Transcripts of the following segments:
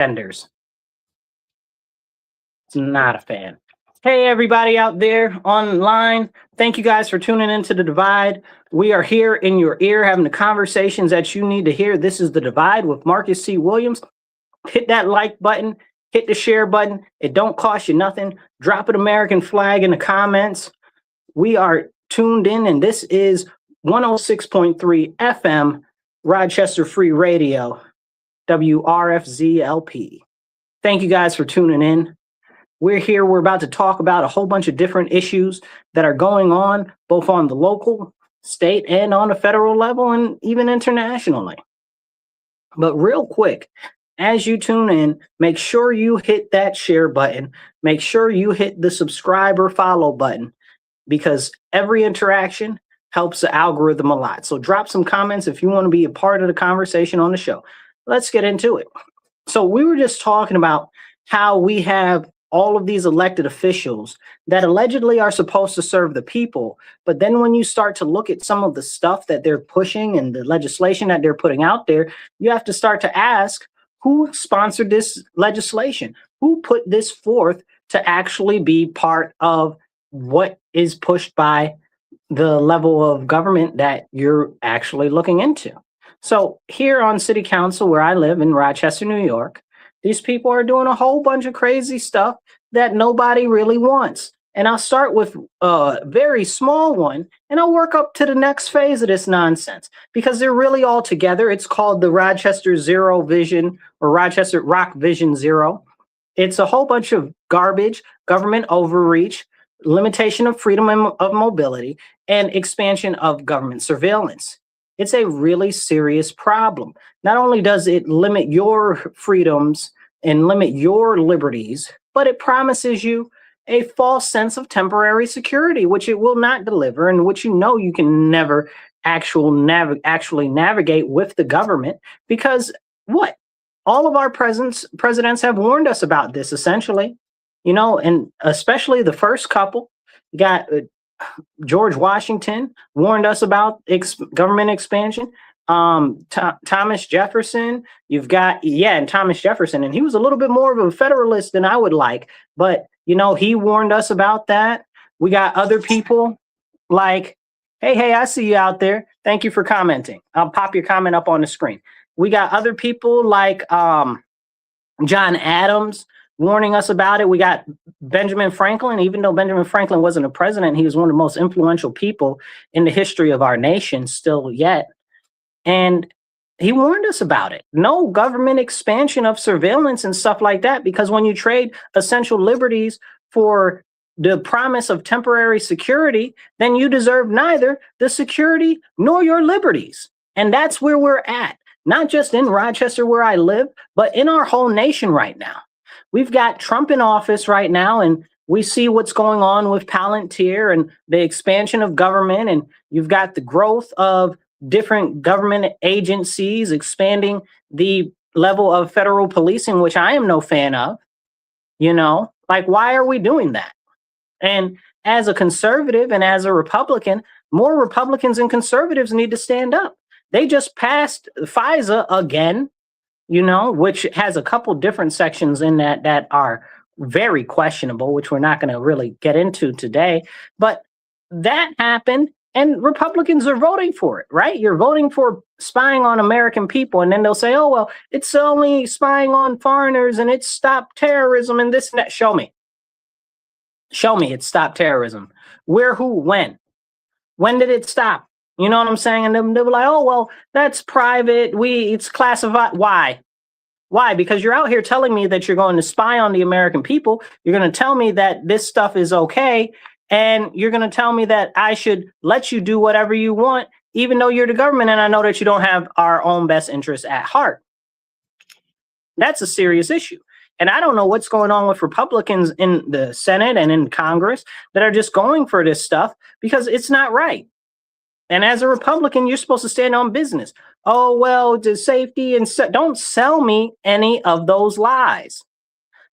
Tenders. It's not a fan. Hey, everybody out there online. Thank you guys for tuning into The Divide. We are here in your ear having the conversations that you need to hear. This is The Divide with Marcus C. Williams. Hit that like button. Hit the share button. It don't cost you nothing. Drop an American flag in the comments. We are tuned in, and this is 106.3 FM, Rochester Free Radio, WRFZLP. Thank you guys for tuning in. We're here. We're about to talk about a whole bunch of different issues that are going on, both on the local, state, and on the federal level, and even internationally. But real quick, as you tune in, make sure you hit that share button. Make sure you hit the subscribe or follow button, because every interaction helps the algorithm a lot. So drop some comments if you want to be a part of the conversation on the show. Let's get into it. So we were just talking about how we have all of these elected officials that allegedly are supposed to serve the people. But then when you start to look at some of the stuff that they're pushing and the legislation that they're putting out there, you have to start to ask, who sponsored this legislation? Who put this forth to actually be part of what is pushed by the level of government that you're actually looking into? So here on City Council, where I live in Rochester, New York, these people are doing a whole bunch of crazy stuff that nobody really wants. And I'll start with a very small one, and I'll work up to the next phase of this nonsense, because they're really all together. It's called the Rochester Zero Vision, or Rochester Rock Vision Zero. It's a whole bunch of garbage, government overreach, limitation of freedom of mobility, and expansion of government surveillance. It's a really serious problem. Not only does it limit your freedoms and limit your liberties, but it promises you a false sense of temporary security, which it will not deliver, and which you can never actually navigate with the government. Because what? All of our presidents have warned us about this, essentially, and especially the first couple. You got George Washington warned us about government expansion. Thomas Jefferson, and Thomas Jefferson, and he was a little bit more of a federalist than I would like, but he warned us about that. We got other people like, hey, I see you out there. Thank you for commenting. I'll pop your comment up on the screen. We got other people like John Adams warning us about it. We got Benjamin Franklin. Even though Benjamin Franklin wasn't a president, he was one of the most influential people in the history of our nation still yet. And he warned us about it. No government expansion of surveillance and stuff like that, because when you trade essential liberties for the promise of temporary security, then you deserve neither the security nor your liberties. And that's where we're at, not just in Rochester where I live, but in our whole nation right now. We've got Trump in office right now, and we see what's going on with Palantir and the expansion of government, and you've got the growth of different government agencies expanding the level of federal policing, which I am no fan of. Why are we doing that? And as a conservative and as a Republican, more Republicans and conservatives need to stand up. They just passed FISA again, which has a couple different sections in that are very questionable, which we're not going to really get into today. But that happened, and Republicans are voting for it, right? You're voting for spying on American people, and then they'll say, oh, well, it's only spying on foreigners, and it's stopped terrorism and this and that. Show me. Show me it stopped terrorism. Where, who, when? When did it stop? You know what I'm saying? And then they were like, oh, well, that's private. It's classified. Why? Why? Because you're out here telling me that you're going to spy on the American people. You're going to tell me that this stuff is okay. And you're going to tell me that I should let you do whatever you want, even though you're the government. And I know that you don't have our own best interests at heart. That's a serious issue. And I don't know what's going on with Republicans in the Senate and in Congress that are just going for this stuff, because it's not right. And as a Republican, you're supposed to stand on business. Oh, well, the safety and don't sell me any of those lies.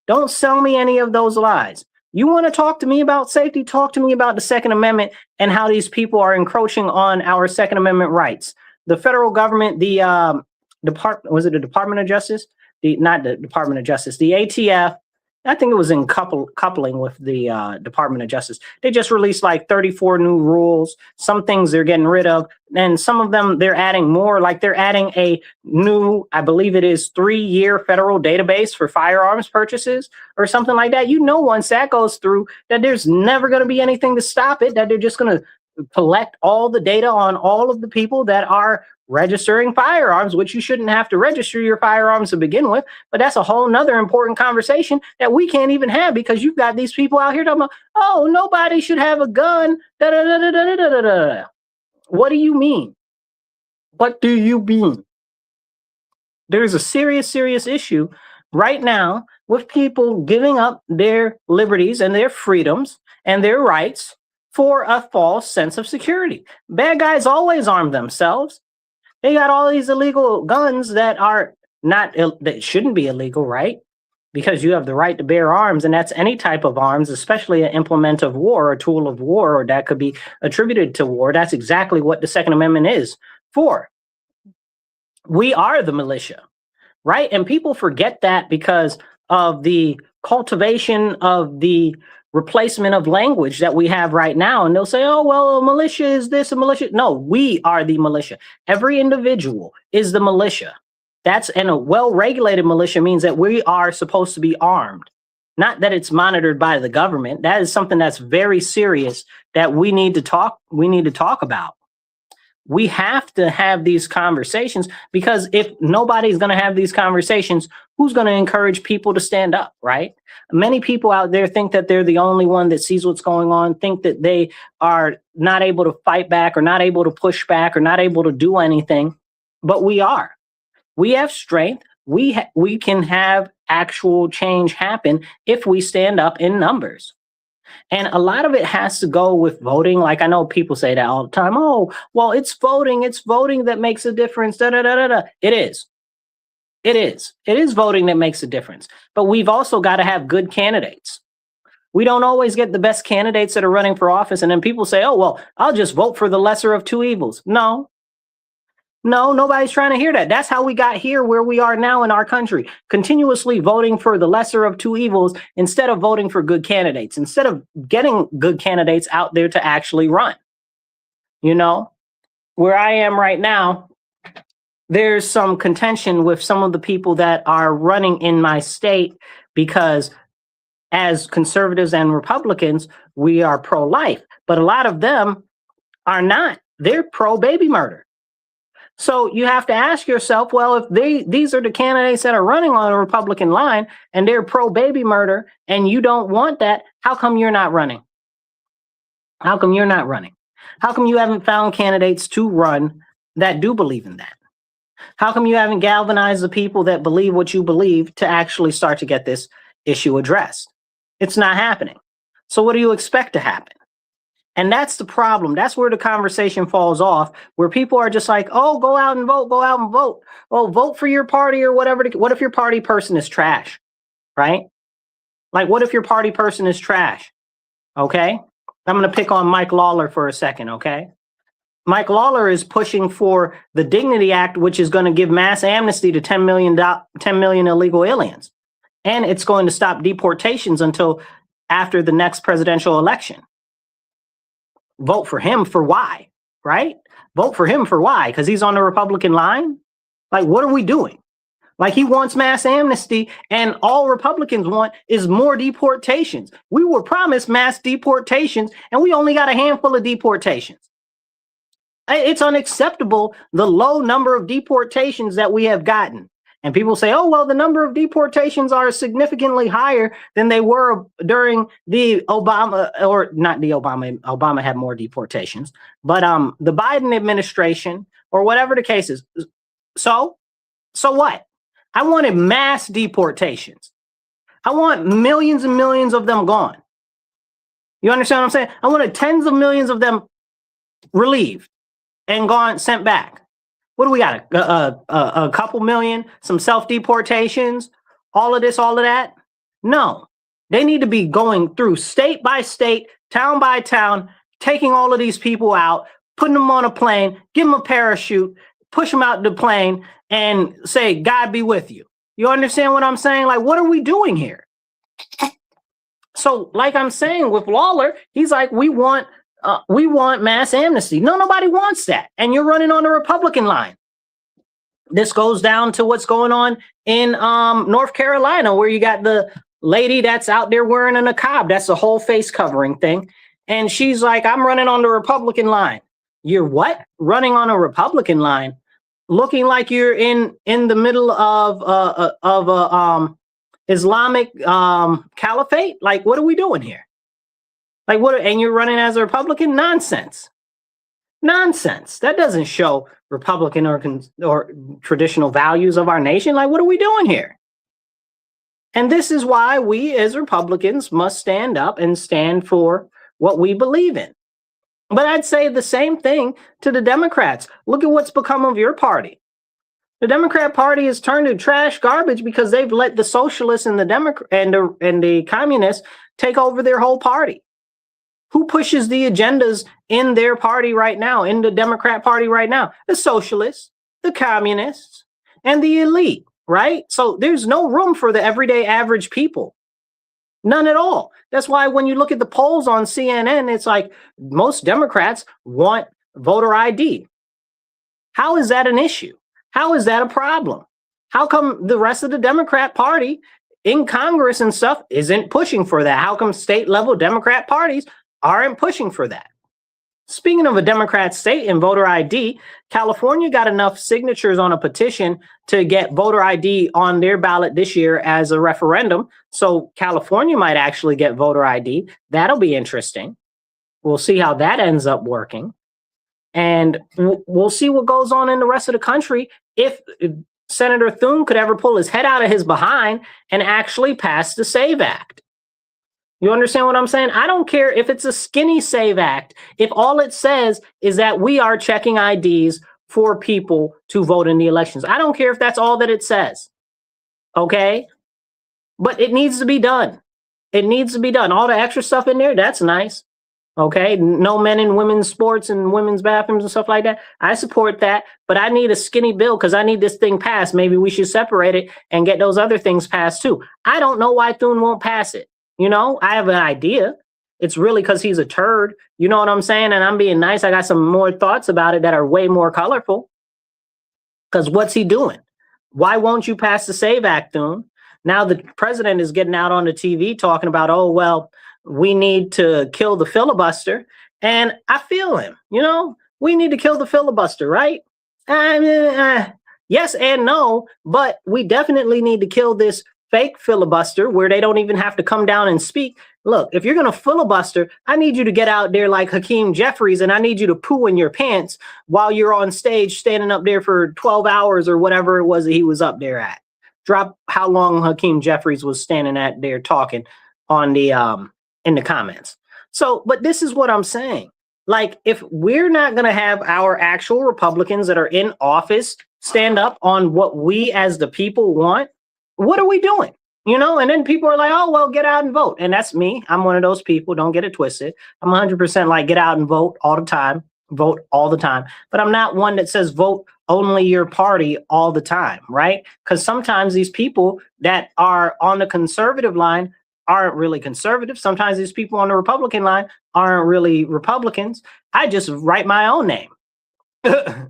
Don't sell me any of those lies. You want to talk to me about safety? Talk to me about the Second Amendment and how these people are encroaching on our Second Amendment rights. The federal government, the Department of Justice? not the Department of Justice, the ATF. I think it was in coupling with the Department of Justice. They just released like 34 new rules. Some things they're getting rid of, and some of them they're adding more. Like they're adding a new, I believe it is 3-year federal database for firearms purchases or something like that. You know, once that goes through, that there's never going to be anything to stop it. That they're just going to collect all the data on all of the people that are registering firearms, which you shouldn't have to register your firearms to begin with. But that's a whole nother important conversation that we can't even have, because you've got these people out here talking about, oh, nobody should have a gun. Da, da, da, da, da, da, da, da. What do you mean? What do you mean? There's a serious issue right now with people giving up their liberties and their freedoms and their rights for a false sense of security. Bad guys always arm themselves. They got all these illegal guns that are not, that shouldn't be illegal, right? Because you have the right to bear arms, and that's any type of arms, especially an implement of war, a tool of war, or that could be attributed to war. That's exactly what the Second Amendment is for. We are the militia, right? And people forget that because of the cultivation of the replacement of language that we have right now. And they'll say, oh, well, a militia is this, a militia. No, we are the militia. Every individual is the militia. And a well-regulated militia means that we are supposed to be armed, not that it's monitored by the government. That is something that's very serious that we need to talk about. We have to have these conversations, because if nobody's going to have these conversations, who's going to encourage people to stand up, right? Many people out there think that they're the only one that sees what's going on, think that they are not able to fight back or not able to push back or not able to do anything, but we are. We have strength. We can have actual change happen if we stand up in numbers. And a lot of it has to go with voting. Like, I know people say that all the time. Oh, well, it's voting that makes a difference. Da, da, da, da, da. It is. It is voting that makes a difference. But we've also got to have good candidates. We don't always get the best candidates that are running for office. And then people say, oh, well, I'll just vote for the lesser of two evils. No, nobody's trying to hear that. That's how we got here where we are now in our country, continuously voting for the lesser of two evils instead of voting for good candidates, instead of getting good candidates out there to actually run. You know, where I am right now, there's some contention with some of the people that are running in my state, because as conservatives and Republicans, we are pro-life, but a lot of them are not. They're pro-baby murder. So you have to ask yourself, well, if these are the candidates that are running on a Republican line and they're pro-baby murder and you don't want that, how come you're not running? How come you're not running? How come you haven't found candidates to run that do believe in that? How come you haven't galvanized the people that believe what you believe to actually start to get this issue addressed? It's not happening. So what do you expect to happen? And that's the problem. That's where the conversation falls off, where people are just like, oh, go out and vote, go out and vote. Oh, vote for your party or whatever. What if your party person is trash, right? Like, what if your party person is trash? Okay. I'm going to pick on Mike Lawler for a second. Okay. Mike Lawler is pushing for the Dignity Act, which is going to give mass amnesty to 10 million illegal aliens. And it's going to stop deportations until after the next presidential election. Vote for him for why, right? Vote for him for why? Because he's on the Republican line? Like, what are we doing? Like, he wants mass amnesty, and all Republicans want is more deportations. We were promised mass deportations, and we only got a handful of deportations. It's unacceptable, the low number of deportations that we have gotten. And people say, oh, well, the number of deportations are significantly higher than they were during the Obama, or not the Obama had more deportations, but the Biden administration, or whatever the case is. So what? I wanted mass deportations. I want millions and millions of them gone. You understand what I'm saying? I wanted tens of millions of them relieved and gone, sent back. What do we got? A couple million, some self-deportations, all of this, all of that? No, they need to be going through state by state, town by town, taking all of these people out, putting them on a plane, give them a parachute, push them out the plane and say, God be with you. You understand what I'm saying? Like, what are we doing here? So, like I'm saying with Lawler, he's like, we want mass amnesty. No, nobody wants that. And you're running on the Republican line. This goes down to what's going on in North Carolina, where you got the lady that's out there wearing a niqab. That's a whole face covering thing. And she's like, I'm running on the Republican line. You're what? Running on a Republican line? Looking like you're in the middle of Islamic caliphate? Like, what are we doing here? Like, what? And you're running as a Republican? Nonsense. Nonsense. That doesn't show Republican or traditional values of our nation. Like, what are we doing here? And this is why we as Republicans must stand up and stand for what we believe in. But I'd say the same thing to the Democrats. Look at what's become of your party. The Democrat Party has turned to trash garbage because they've let the socialists and the communists take over their whole party. Who pushes the agendas in their party right now, in the Democrat Party right now? The socialists, the communists, and the elite, right? So there's no room for the everyday average people. None at all. That's why when you look at the polls on CNN, it's like most Democrats want voter ID. How is that an issue? How is that a problem? How come the rest of the Democrat Party in Congress and stuff isn't pushing for that? How come state level Democrat parties aren't pushing for that? Speaking of a Democrat state and voter ID, California got enough signatures on a petition to get voter ID on their ballot this year as a referendum. So California might actually get voter ID. That'll be interesting. We'll see how that ends up working. And we'll see what goes on in the rest of the country if Senator Thune could ever pull his head out of his behind and actually pass the SAVE Act. You understand what I'm saying? I don't care if it's a skinny SAVE Act. If all it says is that we are checking IDs for people to vote in the elections. I don't care if that's all that it says. Okay? But it needs to be done. It needs to be done. All the extra stuff in there, that's nice. Okay? No men in women's sports and women's bathrooms and stuff like that. I support that. But I need a skinny bill because I need this thing passed. Maybe we should separate it and get those other things passed too. I don't know why Thune won't pass it. You know, I have an idea. It's really because he's a turd. You know what I'm saying? And I'm being nice. I got some more thoughts about it that are way more colorful. Because what's he doing? Why won't you pass the SAVE Act, Thune? Now the president is getting out on the TV talking about, oh, well, we need to kill the filibuster. And I feel him. You know, we need to kill the filibuster, right? Yes and no, but we definitely need to kill this fake filibuster where they don't even have to come down and speak. Look, if you're going to filibuster, I need you to get out there like Hakeem Jeffries, and I need you to poo in your pants while you're on stage standing up there for 12 hours or whatever it was that he was up there at. Drop how long Hakeem Jeffries was standing at there talking on the in the comments. So, but this is what I'm saying. Like, if we're not going to have our actual Republicans that are in office stand up on what we as the people want, what are we doing? You know, and then people are like, oh, well, get out and vote. And that's me. I'm one of those people. Don't get it twisted. I'm 100% like get out and vote all the time. Vote all the time. But I'm not one that says vote only your party all the time, right? Because sometimes these people that are on the conservative line aren't really conservative. Sometimes these people on the Republican line aren't really Republicans. I just write my own name.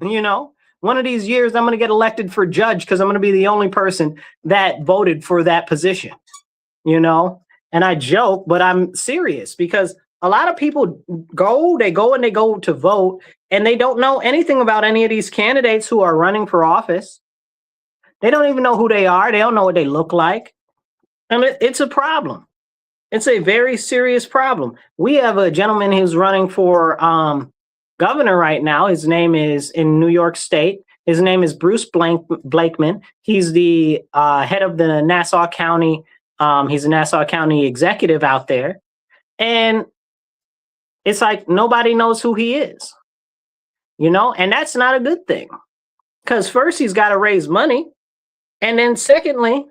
You know? One of these years, I'm going to get elected for judge because I'm going to be the only person that voted for that position, you know? And I joke, but I'm serious because a lot of people go to vote and they don't know anything about any of these candidates who are running for office. They don't even know who they are. They don't know what they look like. And it's a problem. It's a very serious problem. We have a gentleman who's running for governor right now. His name is in New York State. His name is Bruce Blakeman. He's the head of the Nassau County. He's a Nassau County executive out there. And it's like nobody knows who he is, you know, and that's not a good thing. Because first, he's got to raise money. And then secondly,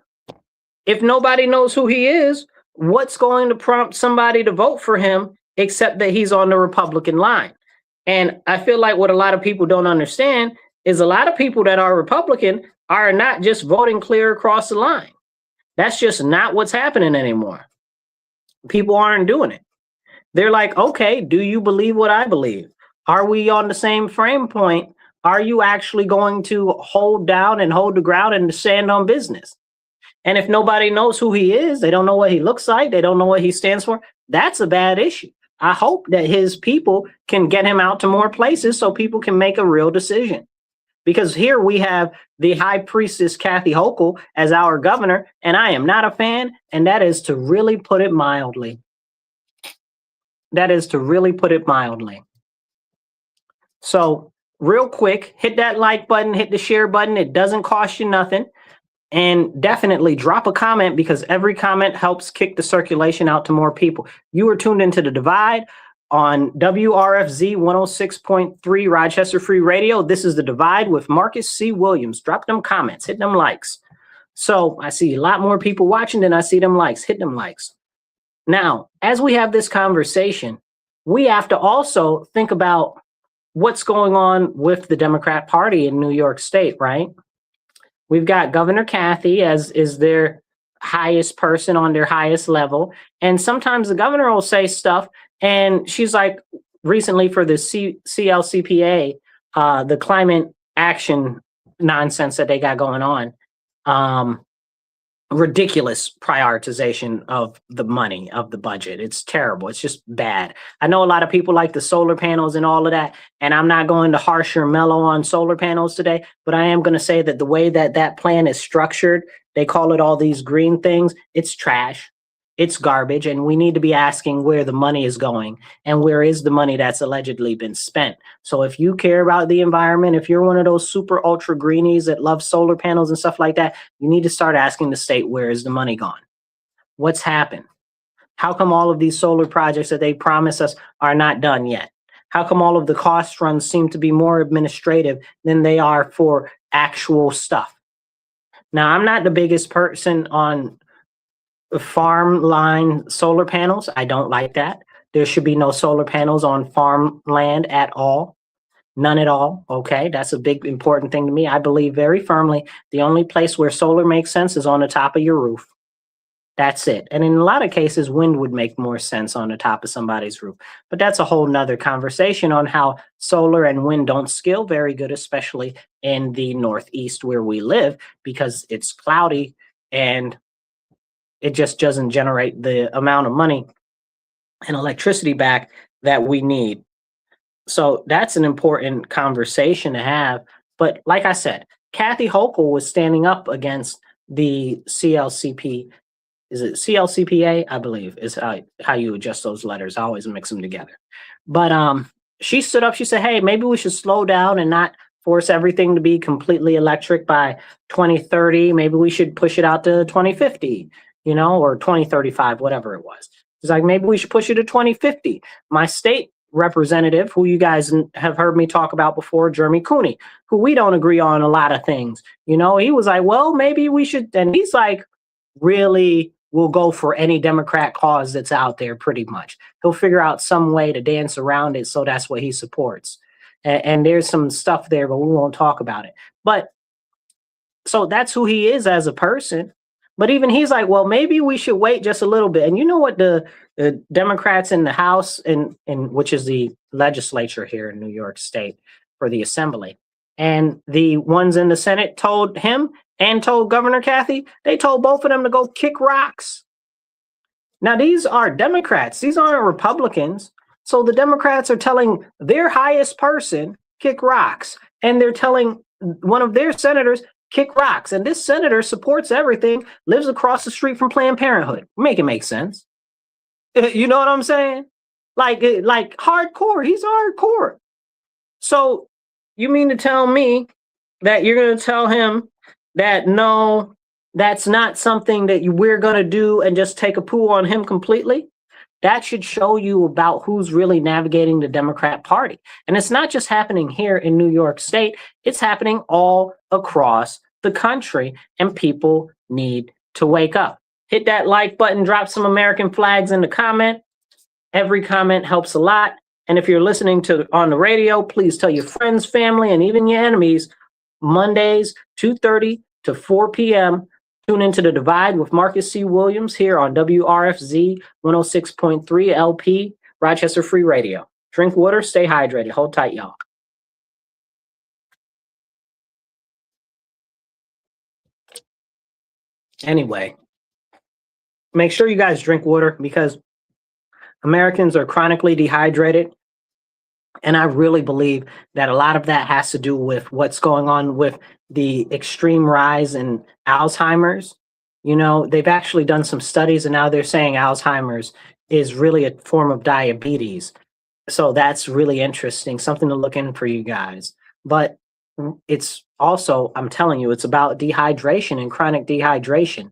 if nobody knows who he is, what's going to prompt somebody to vote for him except that he's on the Republican line? And I feel like what a lot of people don't understand is a lot of people that are Republican, are not just voting clear across the line. That's just not what's happening anymore. People aren't doing it. They're like, okay, do you believe what I believe? Are we on the same frame point? Are you actually going to hold down and hold the ground and stand on business? And if nobody knows who he is, they don't know what he looks like, they don't know what he stands for, that's a bad issue. I hope that his people can get him out to more places so people can make a real decision. Because here we have the high priestess Kathy Hochul as our governor, and I am not a fan, and that is to really put it mildly. That is to really put it mildly. So real quick, hit that like button, hit the share button. It doesn't cost you nothing. And definitely drop a comment, because every comment helps kick the circulation out to more people. You are tuned into The Divide on WRFZ 106.3 Rochester Free Radio. This is The Divide with Marcus C. Williams. Drop them comments, hit them likes. So I see a lot more people watching than I see them likes. Hit them likes. Now, as we have this conversation, we have to also think about what's going on with the Democrat Party in New York State, right? We've got Governor Kathy as is their highest person on their highest level. And sometimes the governor will say stuff, and she's like, recently for the CLCPA, the climate action nonsense that they got going on, ridiculous prioritization of the money, of the budget. It's terrible. It's just bad. I know a lot of people like the solar panels and all of that, and I'm not going to harsh or mellow on solar panels today, but I am going to say that the way that that plan is structured, they call it all these green things, it's trash. It's garbage, and we need to be asking where the money is going and where is the money that's allegedly been spent. So if you care about the environment, if you're one of those super ultra greenies that love solar panels and stuff like that, you need to start asking the state, where is the money gone? What's happened? How come all of these solar projects that they promise us are not done yet? How come all of the cost runs seem to be more administrative than they are for actual stuff? Now, I'm not the biggest person on farm line solar panels. I don't like that. There should be no solar panels on farmland at all. None at all. Okay. That's a big important thing to me. I believe very firmly the only place where solar makes sense is on the top of your roof. That's it. And in a lot of cases, wind would make more sense on the top of somebody's roof. But that's a whole nother conversation on how solar and wind don't scale very good, especially in the Northeast where we live, because it's cloudy and it just doesn't generate the amount of money and electricity back that we need. So that's an important conversation to have. But like I said, Kathy Hochul was standing up against the CLCP. Is it CLCPA? I believe is how you adjust those letters. I always mix them together. But she stood up. She said, hey, maybe we should slow down and not force everything to be completely electric by 2030. Maybe we should push it out to 2050. Or 2035, whatever it was. It's like, maybe we should push it to 2050. My state representative, who you guys have heard me talk about before, Jeremy Cooney, who we don't agree on a lot of things. He was like, well, maybe we should. And he's like, really will go for any Democrat cause that's out there pretty much. He'll figure out some way to dance around it. So that's what he supports. And there's some stuff there, but we won't talk about it. But so that's who he is as a person. But even he's like, well, maybe we should wait just a little bit. And you know what the Democrats in the House, and which is the legislature here in New York State for the Assembly, and the ones in the Senate told him and told Governor Kathy, they told both of them to go kick rocks. Now, these are Democrats. These aren't Republicans. So the Democrats are telling their highest person, kick rocks. And they're telling one of their senators, kick rocks. And this senator supports everything, lives across the street from Planned Parenthood. Make it make sense. You know what I'm saying? Like hardcore. He's hardcore. So you mean to tell me that you're going to tell him that, no, that's not something that we're going to do and just take a poo on him completely? That should show you about who's really navigating the Democrat Party. And it's not just happening here in New York State. It's happening all across the country, and people need to wake up. Hit that like button, drop some American flags in the comment. Every comment helps a lot. And if you're listening to on the radio, please tell your friends, family, and even your enemies Mondays, 2:30 to 4 p.m. Tune into The Divide with Marcus C. Williams here on WRFZ 106.3 LP, Rochester Free Radio. Drink water, stay hydrated. Hold tight, y'all. Anyway, make sure you guys drink water because Americans are chronically dehydrated. And I really believe that a lot of that has to do with what's going on with the extreme rise in Alzheimer's. You know, they've actually done some studies and now they're saying Alzheimer's is really a form of diabetes. So that's really interesting, something to look in for you guys. But it's also, I'm telling you, it's about dehydration and chronic dehydration.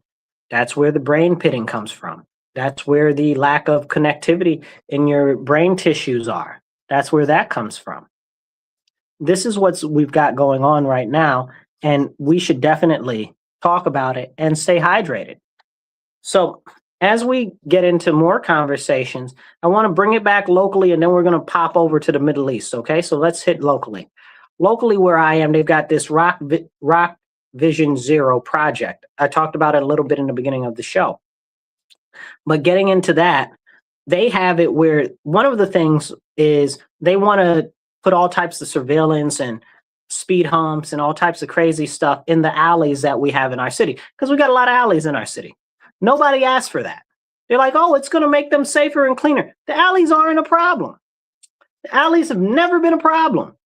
That's where the brain pitting comes from. That's where the lack of connectivity in your brain tissues are. That's where that comes from. This is what we've got going on right now, and we should definitely talk about it and stay hydrated. So as we get into more conversations, I want to bring it back locally, and then we're going to pop over to the Middle East, okay? So let's hit locally. Locally where I am, they've got this Rock Vision Zero project. I talked about it a little bit in the beginning of the show. But getting into that, they have it where one of the things is they want to put all types of surveillance and speed humps and all types of crazy stuff in the alleys that we have in our city, because we got a lot of alleys in our city. Nobody asked for that. They're like, oh, it's going to make them safer and cleaner. The alleys aren't a problem. The alleys have never been a problem.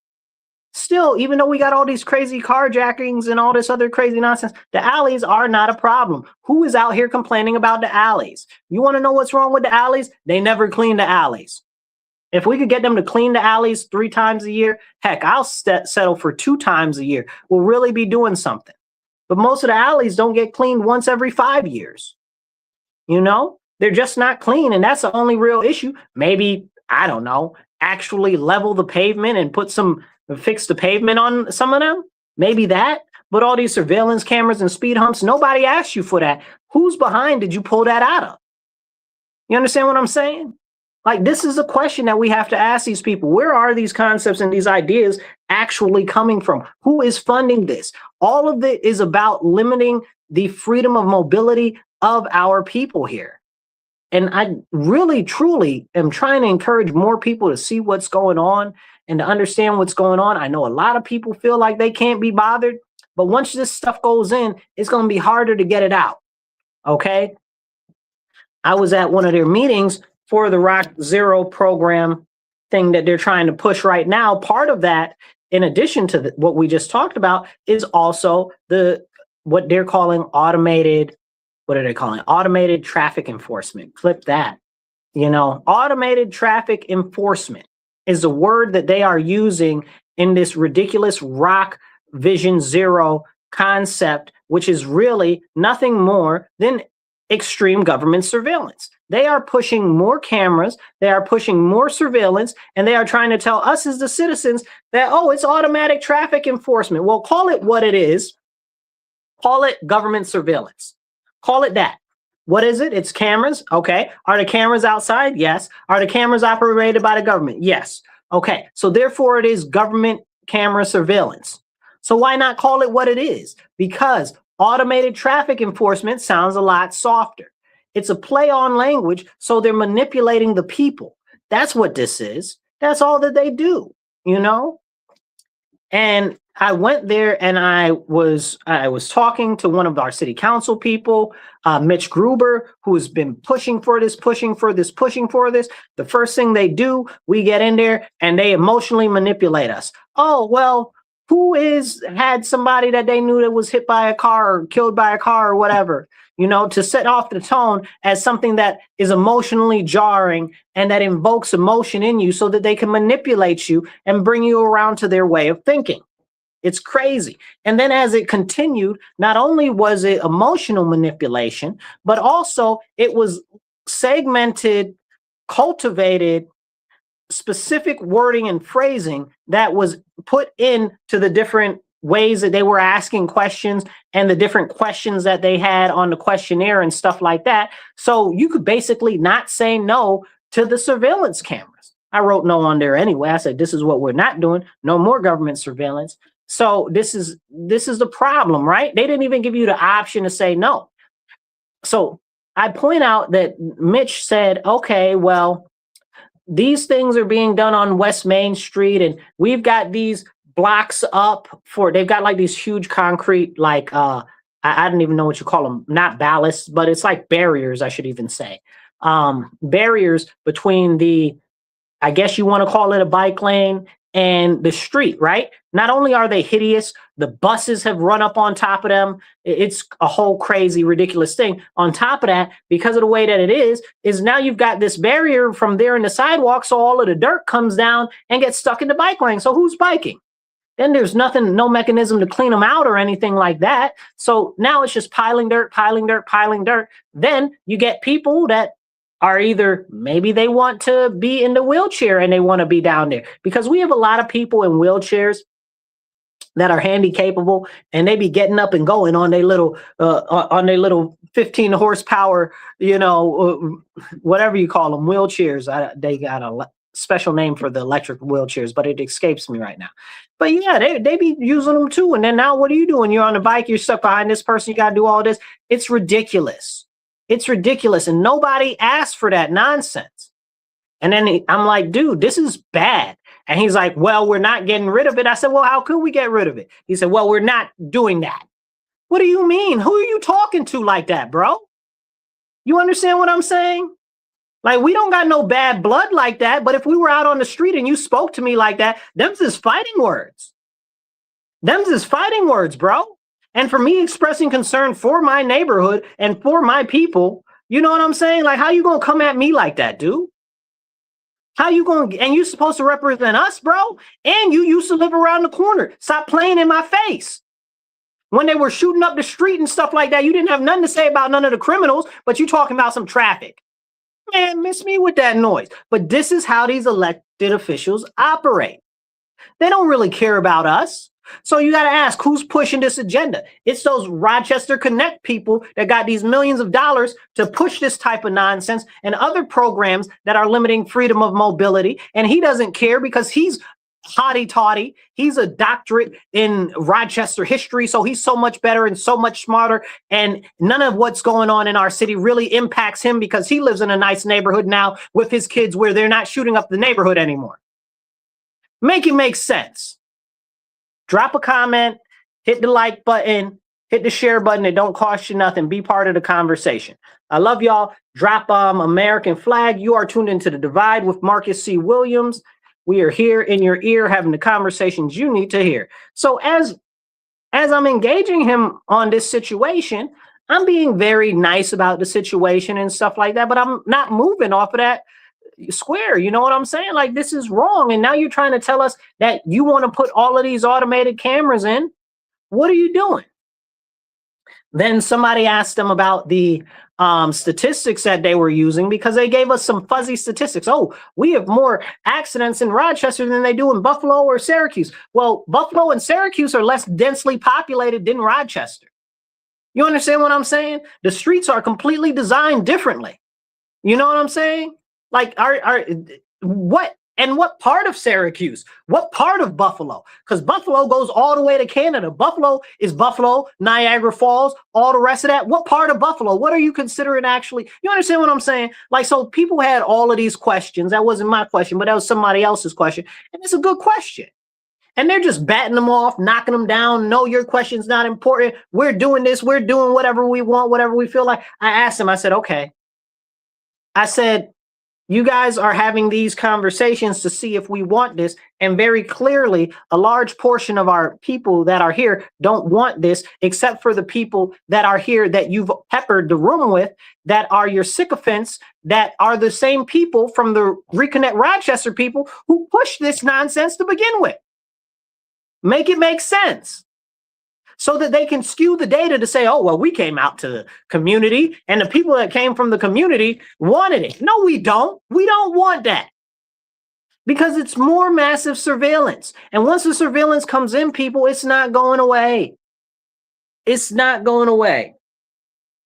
Still, even though we got all these crazy carjackings and all this other crazy nonsense, the alleys are not a problem. Who is out here complaining about the alleys? You want to know what's wrong with the alleys? They never clean the alleys. If we could get them to clean the alleys 3 times a year, heck, I'll settle for 2 times a year. We'll really be doing something. But most of the alleys don't get cleaned once every 5 years. You know, they're just not clean. And that's the only real issue. Maybe, I don't know, actually level the pavement and fix the pavement on some of them. Maybe that. But all these surveillance cameras and speed humps, nobody asked you for that. Who's behind did you pull that out of? You understand what I'm saying? Like, this is a question that we have to ask these people. Where are these concepts and these ideas actually coming from? Who is funding this? All of it is about limiting the freedom of mobility of our people here. And I really, truly am trying to encourage more people to see what's going on and to understand what's going on. I know a lot of people feel like they can't be bothered, but once this stuff goes in, it's going to be harder to get it out. Okay? I was at one of their meetings for the Rock Zero program thing that they're trying to push right now. Part of that, in addition to what we just talked about, is also what they're calling automated traffic enforcement. Clip that. You know, automated traffic enforcement is a word that they are using in this ridiculous Rock Vision Zero concept, which is really nothing more than extreme government surveillance. They are pushing more cameras, they are pushing more surveillance, and they are trying to tell us as the citizens that, oh, it's automatic traffic enforcement. Well, call it what it is. Call it government surveillance. Call it that. What is it? It's cameras. Okay. Are the cameras outside? Yes. Are the cameras operated by the government? Yes. Okay. So therefore it is government camera surveillance. So why not call it what it is? Because automated traffic enforcement sounds a lot softer. It's a play on language, so they're manipulating the people. That's what this is. That's all that they do, you know? And I went there and I was talking to one of our city council people, Mitch Gruber, who has been pushing for this. The first thing they do, we get in there and they emotionally manipulate us. Oh, well, who had somebody that they knew that was hit by a car or killed by a car or whatever, you know, to set off the tone as something that is emotionally jarring and that invokes emotion in you so that they can manipulate you and bring you around to their way of thinking. It's crazy. And then as it continued, not only was it emotional manipulation, but also it was segmented, cultivated, specific wording and phrasing that was put into the different ways that they were asking questions and the different questions that they had on the questionnaire and stuff like that. So you could basically not say no to the surveillance cameras. I wrote no on there anyway. I said, this is what we're not doing. No more government surveillance. So this is the problem, right? They didn't even give you the option to say no. So I point out that Mitch said, okay, well, these things are being done on West Main Street, and we've got these blocks up for, they've got like these huge concrete, like I don't even know what you call them, not ballasts, but it's like barriers, I should even say. Barriers between the, I guess you want to call it a bike lane and the street, right? Not only are they hideous, the buses have run up on top of them. It's a whole crazy, ridiculous thing. On top of that, because of the way that it is now you've got this barrier from there in the sidewalk, so all of the dirt comes down and gets stuck in the bike lane. So who's biking? Then there's nothing, no mechanism to clean them out or anything like that. So now it's just piling dirt, piling dirt, piling dirt. Then you get people that are either, maybe they want to be in the wheelchair and they want to be down there, because we have a lot of people in wheelchairs that are handy capable, and they be getting up and going on their little 15 horsepower, whatever you call them, wheelchairs. They got a special name for the electric wheelchairs, but it escapes me right now. But yeah, they be using them too. And then now what are you doing? You're on the bike, you're stuck behind this person, you got to do all this. It's ridiculous. It's ridiculous. And nobody asked for that nonsense. And then I'm like, dude, this is bad. And he's like, well, we're not getting rid of it. I said, well, how could we get rid of it? He said, well, we're not doing that. What do you mean? Who are you talking to like that, bro? You understand what I'm saying? Like, we don't got no bad blood like that. But if we were out on the street and you spoke to me like that, them's is fighting words. Them's is fighting words, bro. And for me expressing concern for my neighborhood and for my people, you know what I'm saying? Like, how you gonna come at me like that, dude? How you gonna, and you supposed to represent us, bro? And you used to live around the corner. Stop playing in my face. When they were shooting up the street and stuff like that, you didn't have nothing to say about none of the criminals, but you talking about some traffic. Man, miss me with that noise. But this is how these elected officials operate. They don't really care about us. So you got to ask, who's pushing this agenda? It's those Rochester Connect people that got these millions of dollars to push this type of nonsense and other programs that are limiting freedom of mobility. And he doesn't care because he's hotty-toddy. He's a doctorate in Rochester history, so he's so much better and so much smarter. And none of what's going on in our city really impacts him because he lives in a nice neighborhood now with his kids where they're not shooting up the neighborhood anymore. Make it make sense. Drop a comment, hit the like button, hit the share button. It don't cost you nothing. Be part of the conversation. I love y'all. Drop American flag. You are tuned into The Divide with Marcus C. Williams. We are here in your ear having the conversations you need to hear. So as I'm engaging him on this situation, I'm being very nice about the situation and stuff like that, but I'm not moving off of that square. You know what I'm saying? Like, this is wrong. And now you're trying to tell us that you want to put all of these automated cameras in. What are you doing? Then somebody asked them about the statistics that they were using, because they gave us some fuzzy statistics. Oh, we have more accidents in Rochester than they do in Buffalo or Syracuse. Well, Buffalo and Syracuse are less densely populated than Rochester. You understand what I'm saying? The streets are completely designed differently. You know what I'm saying? Like, what part of Syracuse? What part of Buffalo? Because Buffalo goes all the way to Canada. Buffalo is Buffalo, Niagara Falls, all the rest of that. What part of Buffalo? What are you considering actually? You understand what I'm saying? Like, so people had all of these questions. That wasn't my question, but that was somebody else's question. And it's a good question. And they're just batting them off, knocking them down. No, your question's not important. We're doing this. We're doing whatever we want, whatever we feel like. I asked them, I said, okay. I said, you guys are having these conversations to see if we want this. And very clearly, a large portion of our people that are here don't want this, except for the people that are here that you've peppered the room with, that are your sycophants, that are the same people from the Reconnect Rochester people who push this nonsense to begin with. Make it make sense. So that they can skew the data to say, oh, well, we came out to the community and the people that came from the community wanted it. No, we don't. We don't want that. Because it's more massive surveillance. And once the surveillance comes in, people, it's not going away. It's not going away.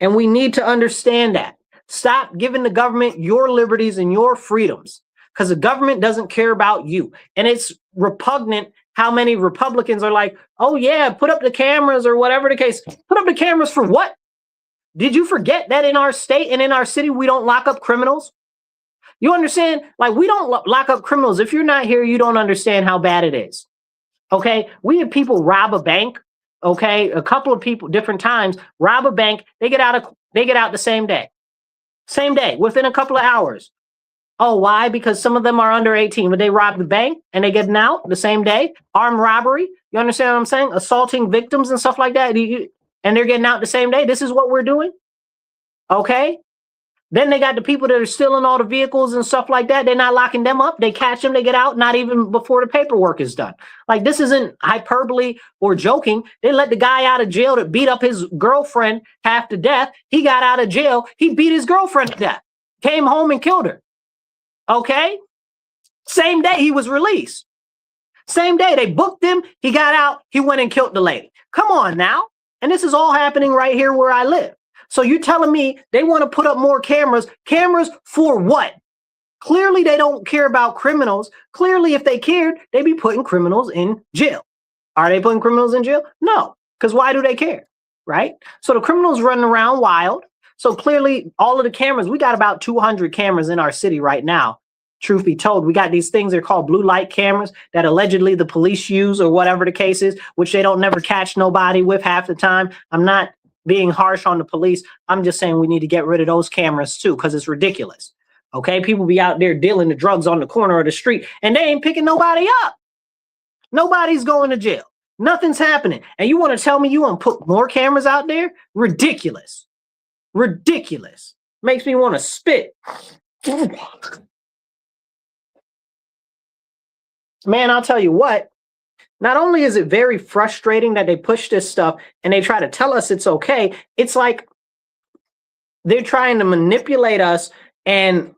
And we need to understand that. Stop giving the government your liberties and your freedoms, because the government doesn't care about you. And it's repugnant how many Republicans are like, oh yeah, put up the cameras or whatever the case. Put up the cameras for what? Did you forget that in our state and in our city, we don't lock up criminals? You understand? Like, we don't lock up criminals. If you're not here, you don't understand how bad it is. Okay? We have people rob a bank. Okay? A couple of people, different times, rob a bank. They get out the same day. Same day, within a couple of hours. Oh, why? Because some of them are under 18, but they rob the bank and they get out the same day. Armed robbery. You understand what I'm saying? Assaulting victims and stuff like that. And they're getting out the same day. This is what we're doing. Okay? Then they got the people that are stealing all the vehicles and stuff like that. They're not locking them up. They catch them, they get out, not even before the paperwork is done. Like, this isn't hyperbole or joking. They let the guy out of jail that beat up his girlfriend half to death. He got out of jail. He beat his girlfriend to death. Came home and killed her. Okay? Same day he was released. Same day they booked him. He got out. He went and killed the lady. Come on now. And this is all happening right here where I live. So you're telling me they want to put up more cameras? Cameras for what? Clearly, they don't care about criminals. Clearly, if they cared, they'd be putting criminals in jail. Are they putting criminals in jail? No, because why do they care, right? So the criminals running around wild. So clearly, all of the cameras, we got about 200 cameras in our city right now. Truth be told, we got these things, they're called blue light cameras that allegedly the police use or whatever the case is, which they don't never catch nobody with half the time. I'm not being harsh on the police. I'm just saying we need to get rid of those cameras too, because it's ridiculous. Okay, people be out there dealing the drugs on the corner of the street and they ain't picking nobody up. Nobody's going to jail. Nothing's happening. And you want to tell me you want to put more cameras out there? Ridiculous. Ridiculous. Makes me want to spit. Man, I'll tell you what. Not only is it very frustrating that they push this stuff and they try to tell us it's okay, it's like they're trying to manipulate us and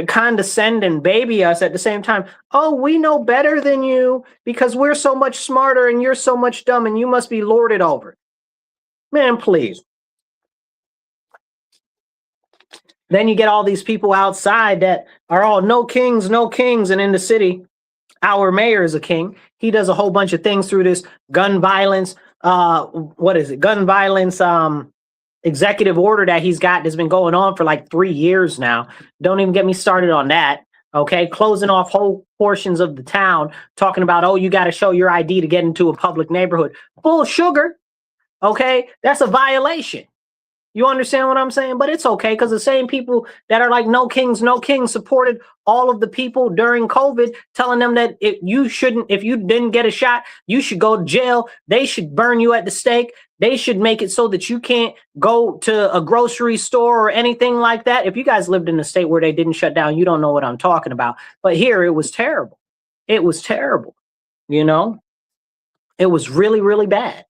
condescend and baby us at the same time. Oh, we know better than you because we're so much smarter and you're so much dumb and you must be lorded over. Man, please. Then you get all these people outside that are all no kings, and in the city, our mayor is a king. He does a whole bunch of things through this gun violence, gun violence executive order that he's got that's been going on for like 3 years now. Don't even get me started on that. Okay, closing off whole portions of the town, talking about, oh, you got to show your ID to get into a public neighborhood. Full of sugar. Okay, that's a violation. You understand what I'm saying? But it's okay because the same people that are like no kings supported all of the people during COVID, telling them that if you didn't get a shot, you should go to jail. They should burn you at the stake. They should make it so that you can't go to a grocery store or anything like that. If you guys lived in a state where they didn't shut down, you don't know what I'm talking about. But here it was terrible. It was terrible. You know, it was really, really bad.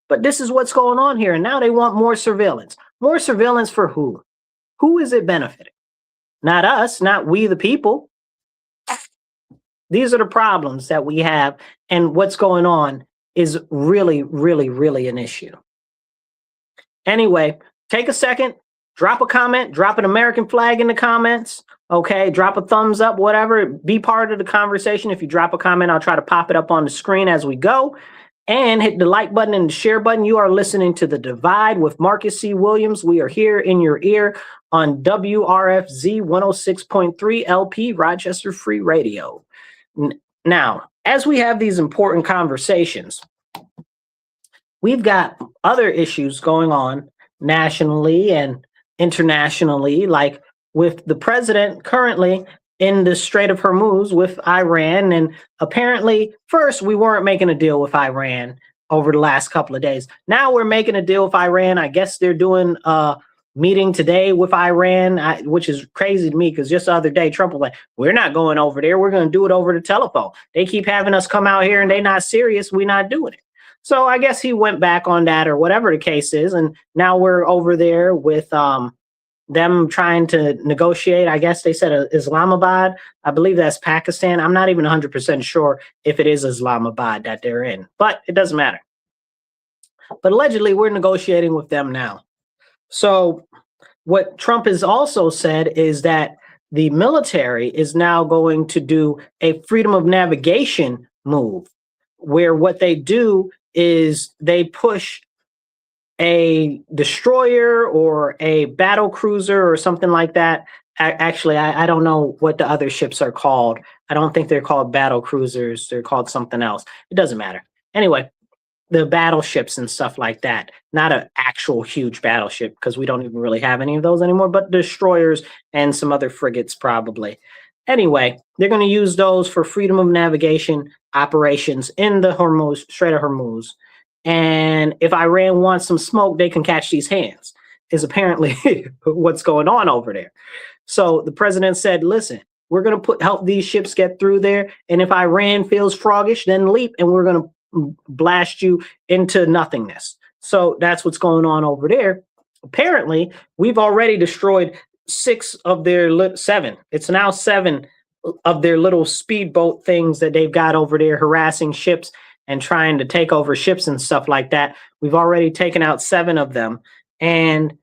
But this is what's going on here. And now they want more surveillance. More surveillance for who? Who is it benefiting? Not us, not we the people. These are the problems that we have. And what's going on is really, really, really an issue. Anyway, take a second, drop a comment, drop an American flag in the comments. Okay, drop a thumbs up, whatever. Be part of the conversation. If you drop a comment, I'll try to pop it up on the screen as we go. And hit the like button and the share button. You are listening to The Divide with Marcus C. Williams. We are here in your ear on WRFZ 106.3 LP, Rochester Free Radio. Now, as we have these important conversations, we've got other issues going on nationally and internationally, like with the president currently in the Strait of Hormuz with Iran. And apparently, first, we weren't making a deal with Iran over the last couple of days. Now we're making a deal with Iran. I guess they're doing a meeting today with Iran, which is crazy to me because just the other day, Trump was like, we're not going over there. We're going to do it over the telephone. They keep having us come out here and they're not serious. We're not doing it. So I guess he went back on that or whatever the case is. And now we're over there with them trying to negotiate. I guess they said Islamabad. I believe that's Pakistan. I'm not even 100% sure if it is Islamabad that they're in, but it doesn't matter. But allegedly, we're negotiating with them now. So what Trump has also said is that the military is now going to do a freedom of navigation move. where what they do is they push a destroyer or a battle cruiser or something like that. Actually, I don't know what the other ships are called. I don't think they're called battle cruisers. They're called something else. It doesn't matter. Anyway, the battleships and stuff like that. Not an actual huge battleship, because we don't even really have any of those anymore, but destroyers and some other frigates probably. Anyway, they're going to use those for freedom of navigation operations in the Strait of Hormuz. And if Iran wants some smoke, they can catch these hands, is apparently what's going on over there. So the president said, listen, we're going to help these ships get through there. And if Iran feels froggish, then leap, and we're going to blast you into nothingness. So that's what's going on over there. Apparently, we've already destroyed 6 of their 7. It's now 7 of their little speedboat things that they've got over there harassing ships and trying to take over ships and stuff like that. We've already taken out 7 of them. And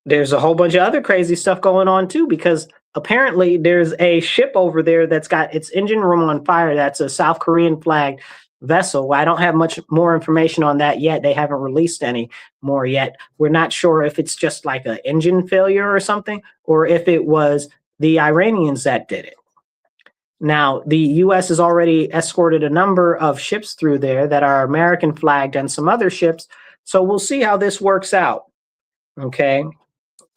there's a whole bunch of other crazy stuff going on too, because apparently there's a ship over there that's got its engine room on fire. That's a South Korean flagged vessel. I don't have much more information on that yet. They haven't released any more yet. We're not sure if it's just like an engine failure or something, or if it was the Iranians that did it. Now, the U.S. has already escorted a number of ships through there that are American flagged and some other ships. So we'll see how this works out. Okay.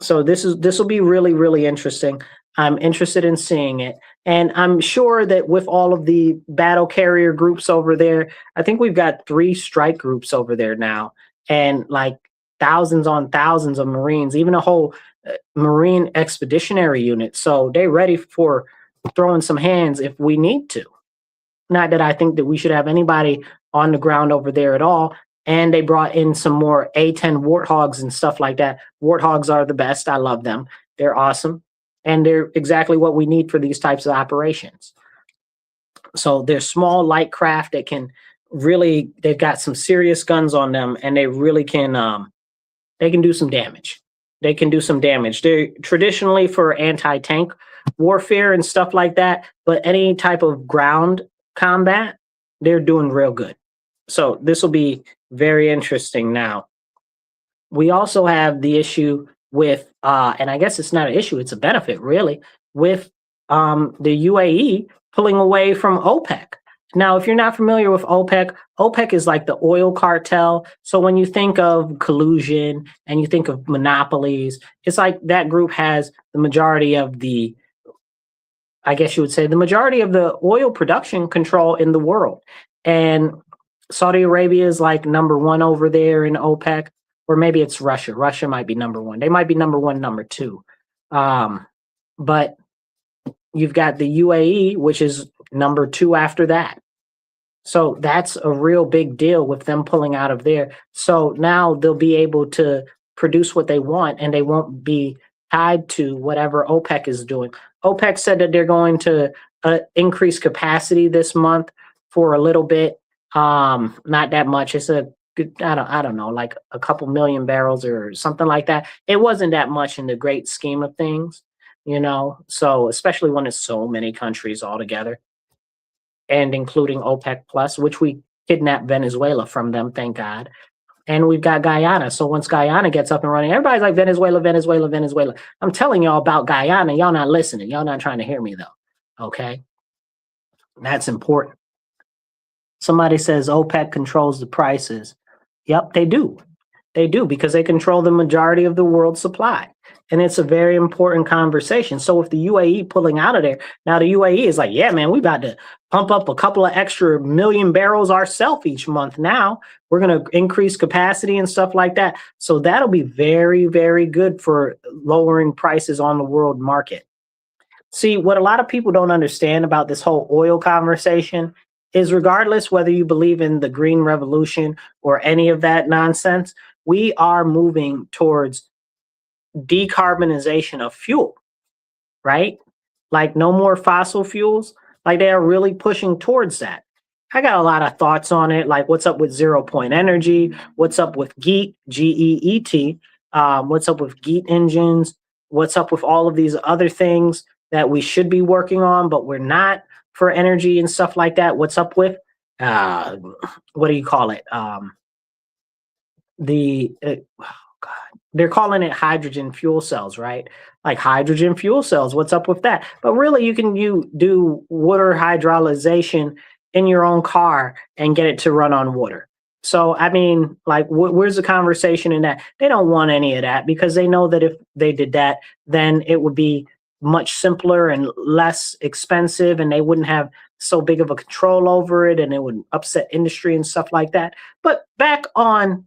So this will be really, really interesting. I'm interested in seeing it. And I'm sure that with all of the battle carrier groups over there, I think we've got 3 strike groups over there now, and like thousands on thousands of Marines, even a whole Marine expeditionary unit. So they're ready for throwing some hands if we need to. Not that I think that we should have anybody on the ground over there at all. And they brought in some more A-10 Warthogs and stuff like that. Warthogs are the best. I love them. They're awesome. And they're exactly what we need for these types of operations. So they're small, light craft that can really, they've got some serious guns on them, and they really can, they can do some damage. They can do some damage. They're traditionally for anti-tank warfare and stuff like that, but any type of ground combat, they're doing real good. So this will be very interesting. Now, we also have the issue with, and I guess it's not an issue, it's a benefit really, with the UAE pulling away from OPEC. Now, if you're not familiar with OPEC, OPEC is like the oil cartel. So when you think of collusion and you think of monopolies, it's like that group has the majority of the, I guess you would say, the majority of the oil production control in the world. And Saudi Arabia is like number 1 over there in OPEC, or maybe it's Russia. Russia might be number 1. They might be number 1, number 2. But you've got the UAE, which is number 2 after that. So that's a real big deal with them pulling out of there. So now they'll be able to produce what they want, and they won't be tied to whatever OPEC is doing. OPEC said that they're going to increase capacity this month for a little bit. Not that much. It's I don't know, like a couple million barrels or something like that. It wasn't that much in the great scheme of things, you know. So especially when it's so many countries all together, and including OPEC plus, which we kidnapped Venezuela from them, thank God. And we've got Guyana. So once Guyana gets up and running, everybody's like, Venezuela, Venezuela, Venezuela. I'm telling y'all about Guyana. Y'all not listening. Y'all not trying to hear me, though. Okay? That's important. Somebody says OPEC controls the prices. Yep, they do. They do, because they control the majority of the world's supply. And it's a very important conversation. So with the UAE pulling out of there, now the UAE is like, yeah, man, we about to pump up a couple of extra million barrels ourselves each month. Now we're going to increase capacity and stuff like that. So that'll be very, very good for lowering prices on the world market. See, what a lot of people don't understand about this whole oil conversation is, regardless whether you believe in the green revolution or any of that nonsense, we are moving towards decarbonization of fuel, right? Like no more fossil fuels. Like they are really pushing towards that. I got a lot of thoughts on it. Like what's up with 0 point energy? What's up with GEET, GEET? What's up with GEET engines? What's up with all of these other things that we should be working on, but we're not, for energy and stuff like that? What's up with uh, what do you call it? The oh God, they're calling it hydrogen fuel cells, right? Like hydrogen fuel cells. What's up with that? But really, you do water hydrolyzation in your own car and get it to run on water. So I mean, like, where's the conversation in that? They don't want any of that because they know that if they did that, then it would be much simpler and less expensive, and they wouldn't have so big of a control over it, and it would upset industry and stuff like that. But back on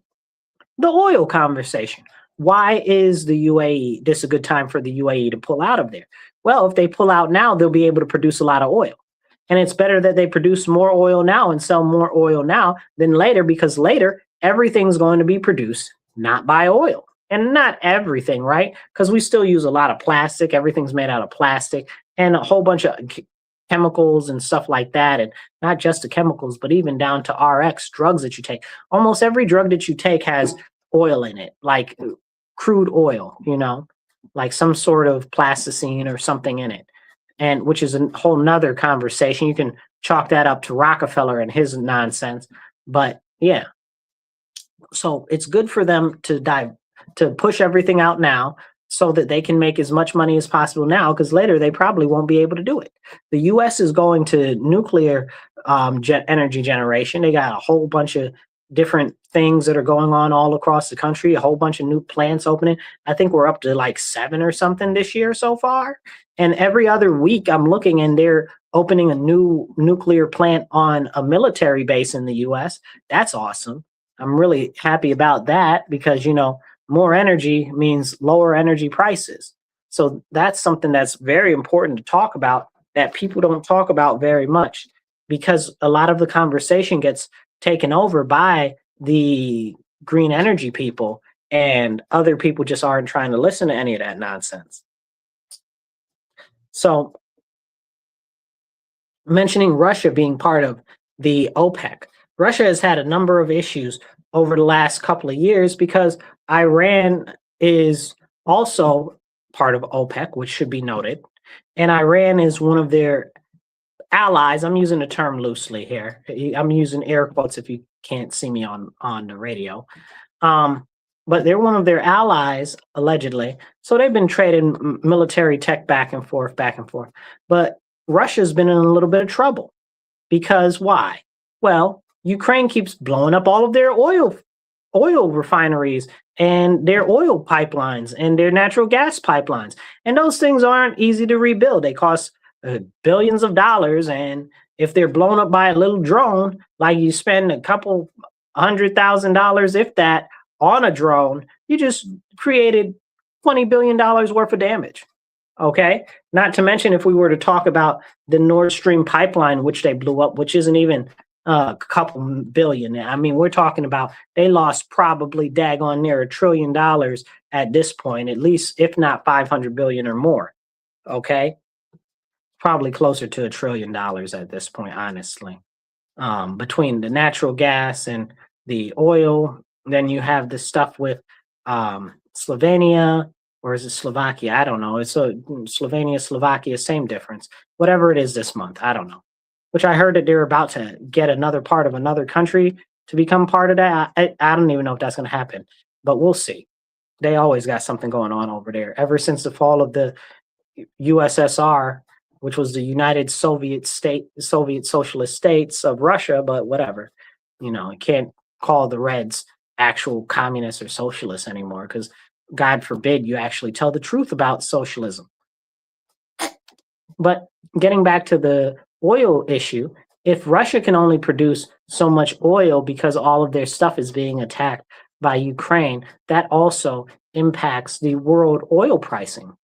the oil conversation. Why is the UAE this a good time for the UAE to pull out of there? Well, if they pull out now, they'll be able to produce a lot of oil. And it's better that they produce more oil now and sell more oil now than later, because later everything's going to be produced not by oil. And not everything, right? Because we still use a lot of plastic. Everything's made out of plastic and a whole bunch of chemicals and stuff like that. And not just the chemicals, but even down to RX drugs that you take. Almost every drug that you take has oil in it, like crude oil, like some sort of plasticine or something in it. And which is a whole nother conversation. You can chalk that up to Rockefeller and his nonsense. But yeah, so it's good for them to push everything out now so that they can make as much money as possible now, because later they probably won't be able to do it. The US is going to nuclear energy generation. They got a whole bunch of different things that are going on all across the country, a whole bunch of new plants opening. I think we're up to like 7 or something this year so far. And every other week I'm looking and they're opening a new nuclear plant on a military base in the US. That's awesome. I'm really happy about that because, more energy means lower energy prices. So that's something that's very important to talk about that people don't talk about very much, because a lot of the conversation gets taken over by the green energy people, and other people just aren't trying to listen to any of that nonsense. So mentioning Russia being part of the OPEC, Russia has had a number of issues over the last couple of years because Iran is also part of OPEC, which should be noted. And Iran is one of their allies. I'm using the term loosely here. I'm using air quotes if you can't see me on the radio. But they're one of their allies, allegedly. So they've been trading military tech back and forth. But Russia's been in a little bit of trouble. Because why? Well, Ukraine keeps blowing up all of their oil refineries and their oil pipelines and their natural gas pipelines. And those things aren't easy to rebuild. They cost billions of dollars. And if they're blown up by a little drone, like you spend a couple $100,000, if that, on a drone, you just created $20 billion worth of damage. Okay. Not to mention, if we were to talk about the Nord Stream pipeline, which they blew up, which isn't even a couple billion. I mean, we're talking about they lost probably daggone near $1 trillion at this point, at least, if not 500 billion or more. Okay. Probably closer to $1 trillion at this point, honestly. Between the natural gas and the oil, then you have the stuff with Slovenia, or is it Slovakia? I don't know. It's Slovenia, Slovakia, same difference. Whatever it is this month, I don't know. Which I heard that they're about to get another part of another country to become part of that. I don't even know if that's going to happen, but we'll see. They always got something going on over there. Ever since the fall of the USSR, which was the United Soviet Socialist States of Russia, but whatever. You can't call the Reds actual communists or socialists anymore, because God forbid you actually tell the truth about socialism. But getting back to the oil issue, if Russia can only produce so much oil because all of their stuff is being attacked by Ukraine, that also impacts the world oil pricing.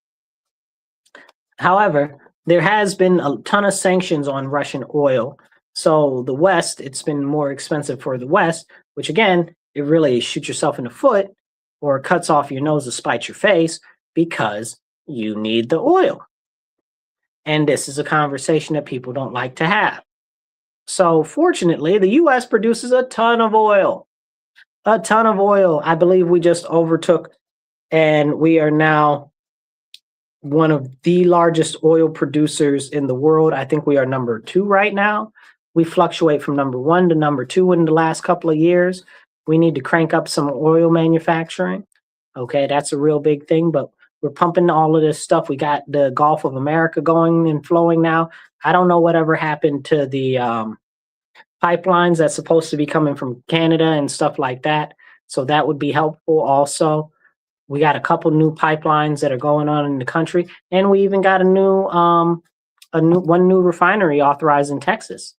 However, there has been a ton of sanctions on Russian oil. So the West, it's been more expensive for the West, which again, it really shoots yourself in the foot or cuts off your nose to spite your face, because you need the oil. And this is a conversation that people don't like to have. So fortunately, the US produces a ton of oil. A ton of oil. I believe we just overtook, and we are now one of the largest oil producers in the world. I think we are number 2 right now. We fluctuate from number one to number two in the last couple of years. We need to crank up some oil manufacturing. Okay, that's a real big thing, but we're pumping all of this stuff. We got the Gulf of America going and flowing now. I don't know whatever happened to the pipelines that's supposed to be coming from Canada and stuff like that. So that would be helpful also. We got a couple new pipelines that are going on in the country, and we even got one new refinery authorized in Texas,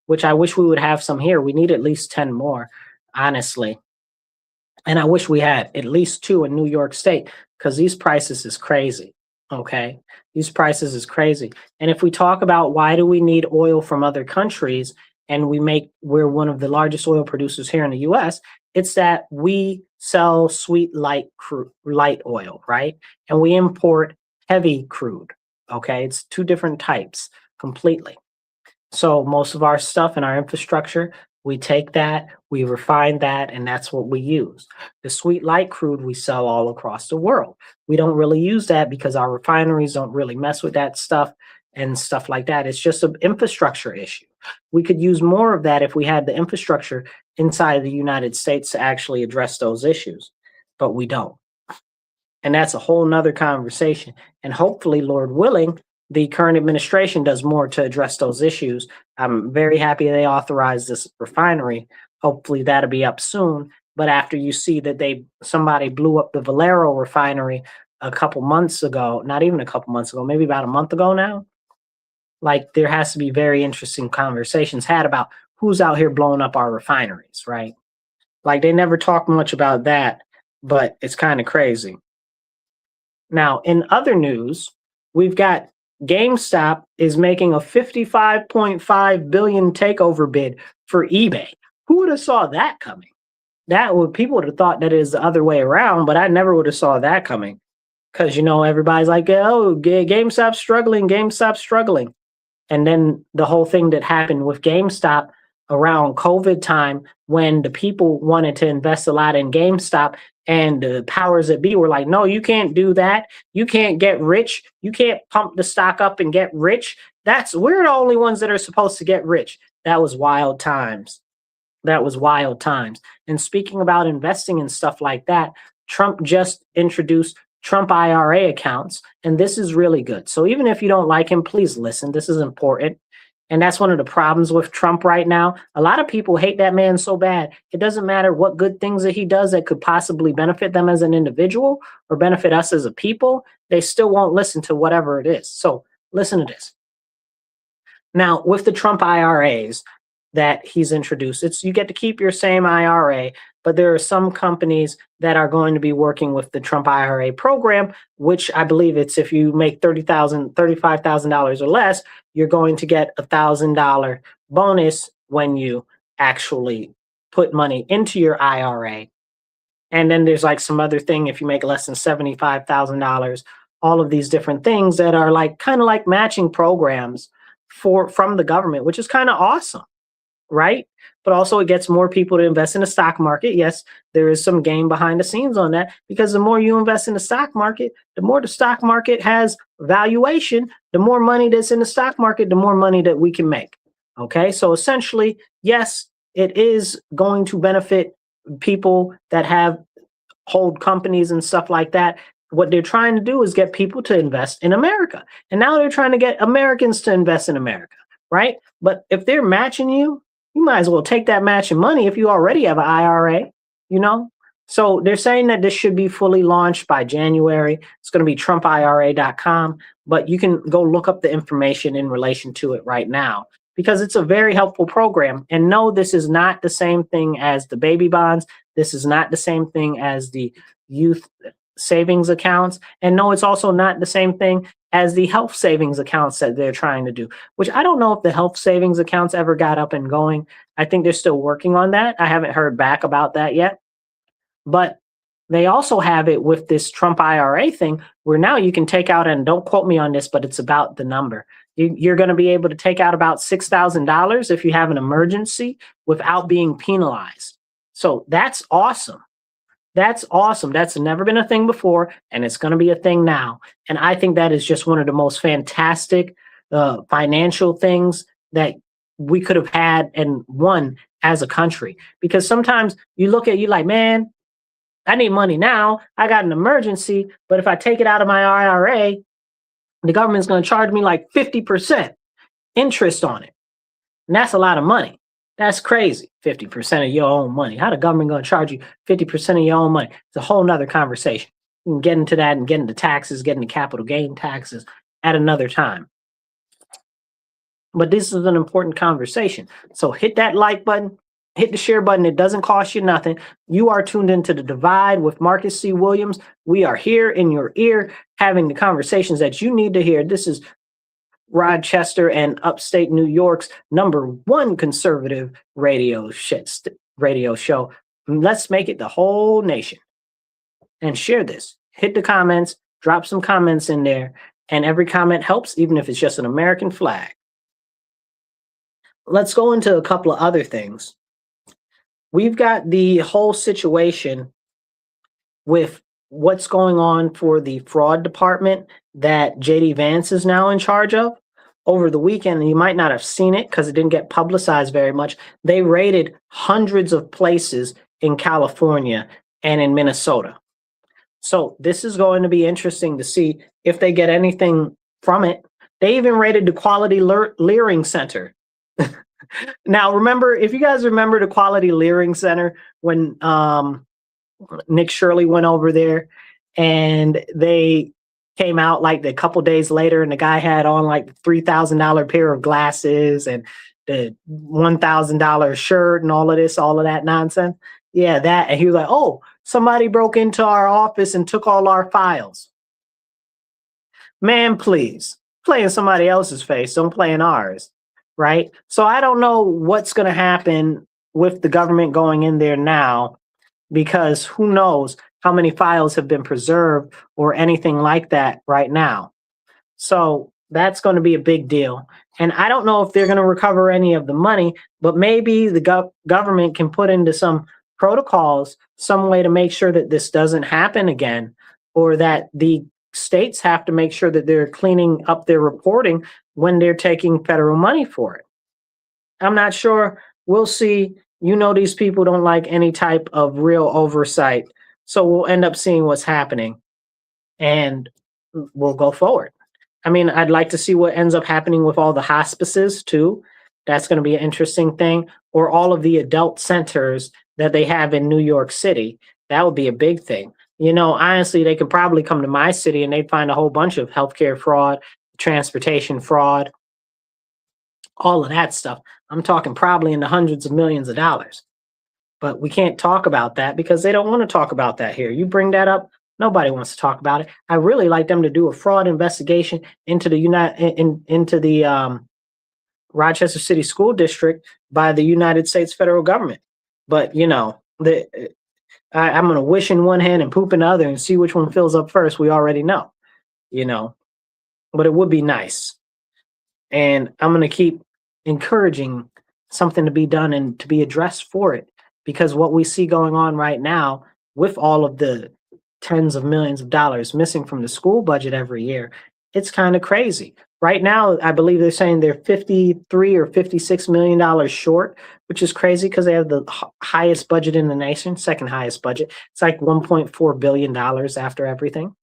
which I wish we would have some here. We need at least 10 more, honestly. And I wish we had at least 2 in New York State, because these prices is crazy. Okay, these prices is crazy. And if we talk about why do we need oil from other countries, and we're one of the largest oil producers here in the US, it's that we sell sweet light oil, right? And we import heavy crude. Okay, it's 2 different types completely. So most of our stuff in our infrastructure, we take that, we refine that, and that's what we use. The sweet light crude we sell all across the world. We don't really use that because our refineries don't really mess with that stuff and stuff like that. It's just an infrastructure issue. We could use more of that if we had the infrastructure inside the United States to actually address those issues, but we don't. And that's a whole nother conversation. And hopefully, Lord willing, the current administration does more to address those issues. I'm very happy they authorized this refinery. Hopefully that'll be up soon. But after you see that somebody blew up the Valero refinery a couple months ago, not even a couple months ago, maybe about a month ago now, like there has to be very interesting conversations had about who's out here blowing up our refineries, right? Like they never talk much about that, but it's kind of crazy. Now, in other news, we've got GameStop is making a $55.5 billion takeover bid for eBay. Who would have saw that coming? People would have thought that is the other way around, but I never would have saw that coming. Because, everybody's like, oh, GameStop's struggling, GameStop's struggling. And then the whole thing that happened with GameStop around COVID time, when the people wanted to invest a lot in GameStop, and the powers that be were like, no, you can't do that. You can't get rich. You can't pump the stock up and get rich. We're the only ones that are supposed to get rich. That was wild times. That was wild times. And speaking about investing and stuff like that, Trump just introduced Trump IRA accounts, and this is really good. So even if you don't like him, please listen. This is important. And that's one of the problems with Trump right now. A lot of people hate that man so bad. It doesn't matter what good things that he does that could possibly benefit them as an individual or benefit us as a people. They still won't listen to whatever it is. So listen to this. Now, with the Trump IRAs that he's introduced, you get to keep your same IRA, but there are some companies that are going to be working with the Trump IRA program, which I believe it's if you make $35,000 or less, you're going to get $1,000 bonus when you actually put money into your IRA. And then there's like some other thing if you make less than $75,000, all of these different things that are like kind of like matching programs from the government, which is kind of awesome, right? But also it gets more people to invest in the stock market. Yes, there is some game behind the scenes on that, because the more you invest in the stock market, the more the stock market has valuation, the more money that's in the stock market, the more money that we can make. Okay, so essentially, yes, it is going to benefit people that hold companies and stuff like that. What they're trying to do is get people to invest in America. And now they're trying to get Americans to invest in America, right? But if they're matching you, you might as well take that matching money if you already have an IRA, So they're saying that this should be fully launched by January. It's going to be trumpira.com, but you can go look up the information in relation to it right now, because it's a very helpful program. And no, this is not the same thing as the baby bonds. This is not the same thing as the youth savings accounts. And no, it's also not the same thing as the health savings accounts that they're trying to do, which I don't know if the health savings accounts ever got up and going. I think they're still working on that. I haven't heard back about that yet. But they also have it with this Trump IRA thing, where now you can take out, and don't quote me on this, but it's about the number. You're going to be able to take out about $6,000 if you have an emergency without being penalized. So that's awesome. That's awesome. That's never been a thing before, and it's going to be a thing now. And I think that is just one of the most fantastic financial things that we could have had and won as a country. Because sometimes you look at you like, man, I need money now. I got an emergency, but if I take it out of my IRA, the government's going to charge me like 50% interest on it. And that's a lot of money. That's crazy. 50% of your own money. How the government going to charge you 50% of your own money? It's a whole nother conversation. We can get into that and get into taxes, get into capital gain taxes at another time. But this is an important conversation. So hit that like button, hit the share button. It doesn't cost you nothing. You are tuned into The Divide with Marcus C. Williams. We are here in your ear having the conversations that you need to hear. This is Rochester and upstate New York's #1 conservative radio show. Let's make it the whole nation. And share this. Hit the comments, drop some comments in there, and every comment helps, even if it's just an American flag. Let's go into a couple of other things. We've got the whole situation with what's going on for the fraud department that JD Vance is now in charge of. Over the weekend, and you might not have seen it because it didn't get publicized very much, they raided hundreds of places in California and in Minnesota. So this is going to be interesting to see if they get anything from it. They even raided the Quality Leering Center. Now, remember, if you guys remember the Quality Leering Center when Nick Shirley went over there and they came out like a couple days later and the guy had on like $3,000 pair of glasses and the $1,000 shirt and all of that nonsense. Yeah, that. And he was like, oh, somebody broke into our office and took all our files. Man, please, play in somebody else's face. Don't play in ours. Right. So I don't know what's going to happen with the government going in there now, because who knows how many files have been preserved or anything like that right now. So that's going to be a big deal. And I don't know if they're going to recover any of the money, but maybe the government can put into some protocols, some way to make sure that this doesn't happen again, or that the states have to make sure that they're cleaning up their reporting when they're taking federal money for it. I'm not sure. We'll see. You know, these people don't like any type of real oversight. So we'll end up seeing what's happening and we'll go forward. I mean, I'd like to see what ends up happening with all the hospices too. That's going to be an interesting thing. Or all of the adult centers that they have in New York City. That would be a big thing. You know, honestly, they could probably come to my city and they'd find a whole bunch of healthcare fraud, transportation fraud, all of that stuff. I'm talking probably in the hundreds of millions of dollars. But we can't talk about that because they don't want to talk about that here. You bring that up, nobody wants to talk about it. I really like them to do a fraud investigation into the Rochester City School District by the United States federal government. But, you know, I'm going to wish in one hand and poop in the other and see which one fills up first. We already know, you know, but it would be nice. And I'm going to keep encouraging something to be done and to be addressed for it, because what we see going on right now with all of the tens of millions of dollars missing from the school budget every year, it's kind of crazy. Right now, I believe they're saying they're $53 or $56 million short, which is crazy because they have the highest budget in the nation, second highest budget. It's like $1.4 billion after everything.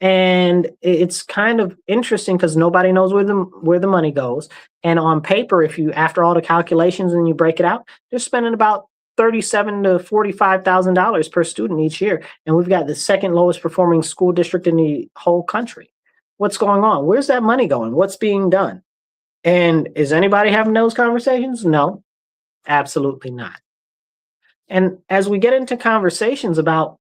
And it's kind of interesting because nobody knows where the money goes. And on paper, if you, after all the calculations and you break it out, they're spending about $37,000 to $45,000 per student each year. And we've got the second lowest performing school district in the whole country. What's going on? Where's that money going? What's being done? And is anybody having those conversations? No, absolutely not. And as we get into conversations about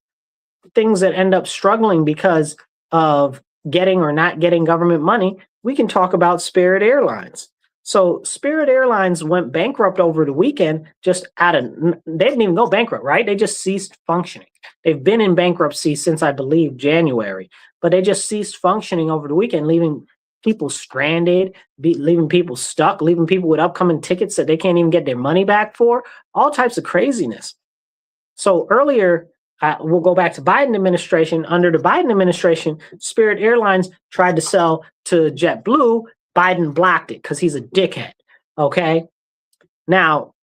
things that end up struggling because of getting or not getting government money, we can talk about Spirit Airlines. So Spirit Airlines went bankrupt over the weekend, they didn't even go bankrupt, right? They just ceased functioning. They've been in bankruptcy since, I believe, January, but they just ceased functioning over the weekend, leaving people stranded, leaving people stuck, leaving people with upcoming tickets that they can't even get their money back for, all types of craziness. So earlier, we'll go back to Biden administration. Under the Biden administration, Spirit Airlines tried to sell to JetBlue. Biden blocked it because he's a dickhead. Okay. Now,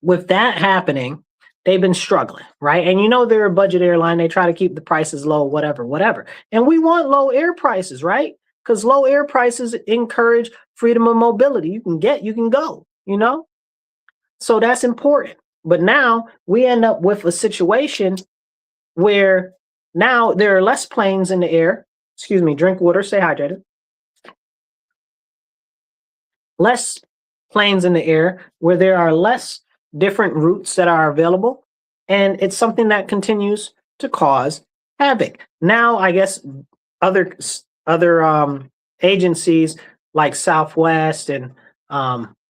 with that happening, they've been struggling, right? And you know they're a budget airline. They try to keep the prices low, whatever, whatever. And we want low air prices, right? Because low air prices encourage freedom of mobility. You can get, you can go, you know? So that's important. But now we end up with a situation where now there are less planes in the air. Excuse me, drink water, stay hydrated. Less planes in the air, where there are less different routes that are available. And it's something that continues to cause havoc. Now, I guess other agencies like Southwest and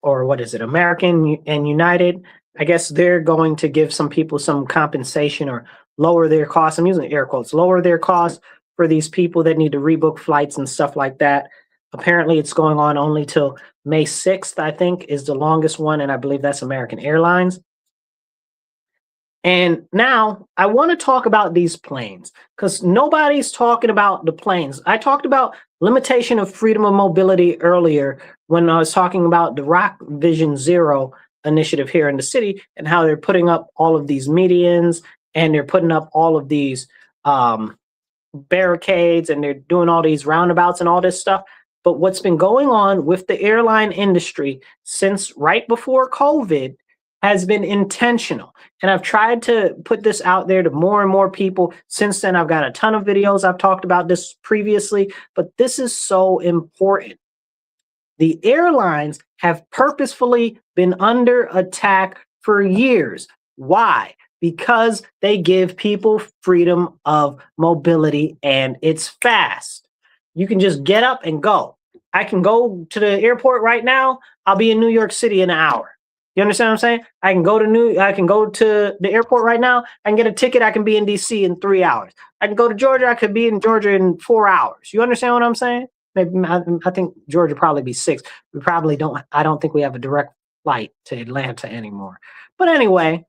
or what is it, American and United, I guess they're going to give some people some compensation or lower their costs. I'm using air quotes, lower their costs for these people that need to rebook flights and stuff like that. Apparently, it's going on only till May 6th, I think, is the longest one, and I believe that's American Airlines. And now I want to talk about these planes because nobody's talking about the planes. I talked about limitation of freedom of mobility earlier when I was talking about the Rock Vision Zero initiative here in the city and how they're putting up all of these medians and they're putting up all of these barricades and they're doing all these roundabouts and all this stuff. But what's been going on with the airline industry since right before COVID has been intentional. And I've tried to put this out there to more and more people. Since then, I've got a ton of videos. I've talked about this previously, but this is so important. The airlines have purposefully been under attack for years. Why? Because they give people freedom of mobility and it's fast. You can just get up and go. I can go to the airport right now. I'll be in New York City in an hour. You understand what I'm saying? I can go to the airport right now. I can get a ticket. I can be in DC in 3 hours. I can go to Georgia. I could be in Georgia in 4 hours. You understand what I'm saying? Maybe I think Georgia probably be 6. We probably don't. I don't think we have a direct flight to Atlanta anymore. But anyway,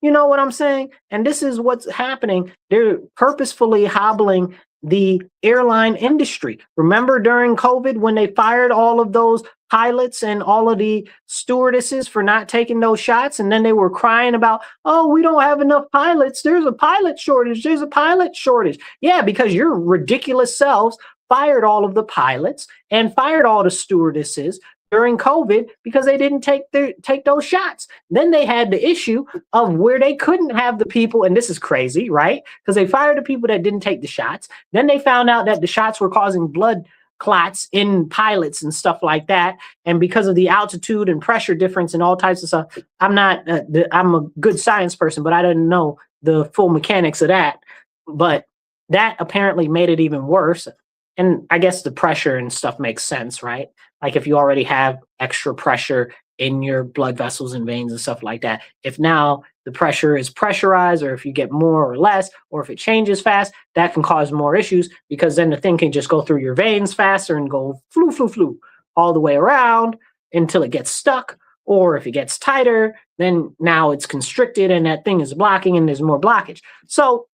you know what I'm saying? And this is what's happening. They're purposefully hobbling the airline industry. Remember during COVID when they fired all of those pilots and all of the stewardesses for not taking those shots? And then they were crying about, oh, we don't have enough pilots. There's a pilot shortage. There's a pilot shortage. Yeah, because your ridiculous selves fired all of the pilots and fired all the stewardesses during COVID because they didn't take those shots. Then they had the issue of where they couldn't have the people, and this is crazy, right? Because they fired the people that didn't take the shots. Then they found out that the shots were causing blood clots in pilots and stuff like that. And because of the altitude and pressure difference and all types of stuff, I'm a good science person, but I didn't know the full mechanics of that. But that apparently made it even worse. And I guess the pressure and stuff makes sense, right? Like if you already have extra pressure in your blood vessels and veins and stuff like that, if now the pressure is pressurized, or if you get more or less, or if it changes fast, that can cause more issues because then the thing can just go through your veins faster and go flu, flu, flu all the way around until it gets stuck. Or if it gets tighter, then now it's constricted and that thing is blocking and there's more blockage. So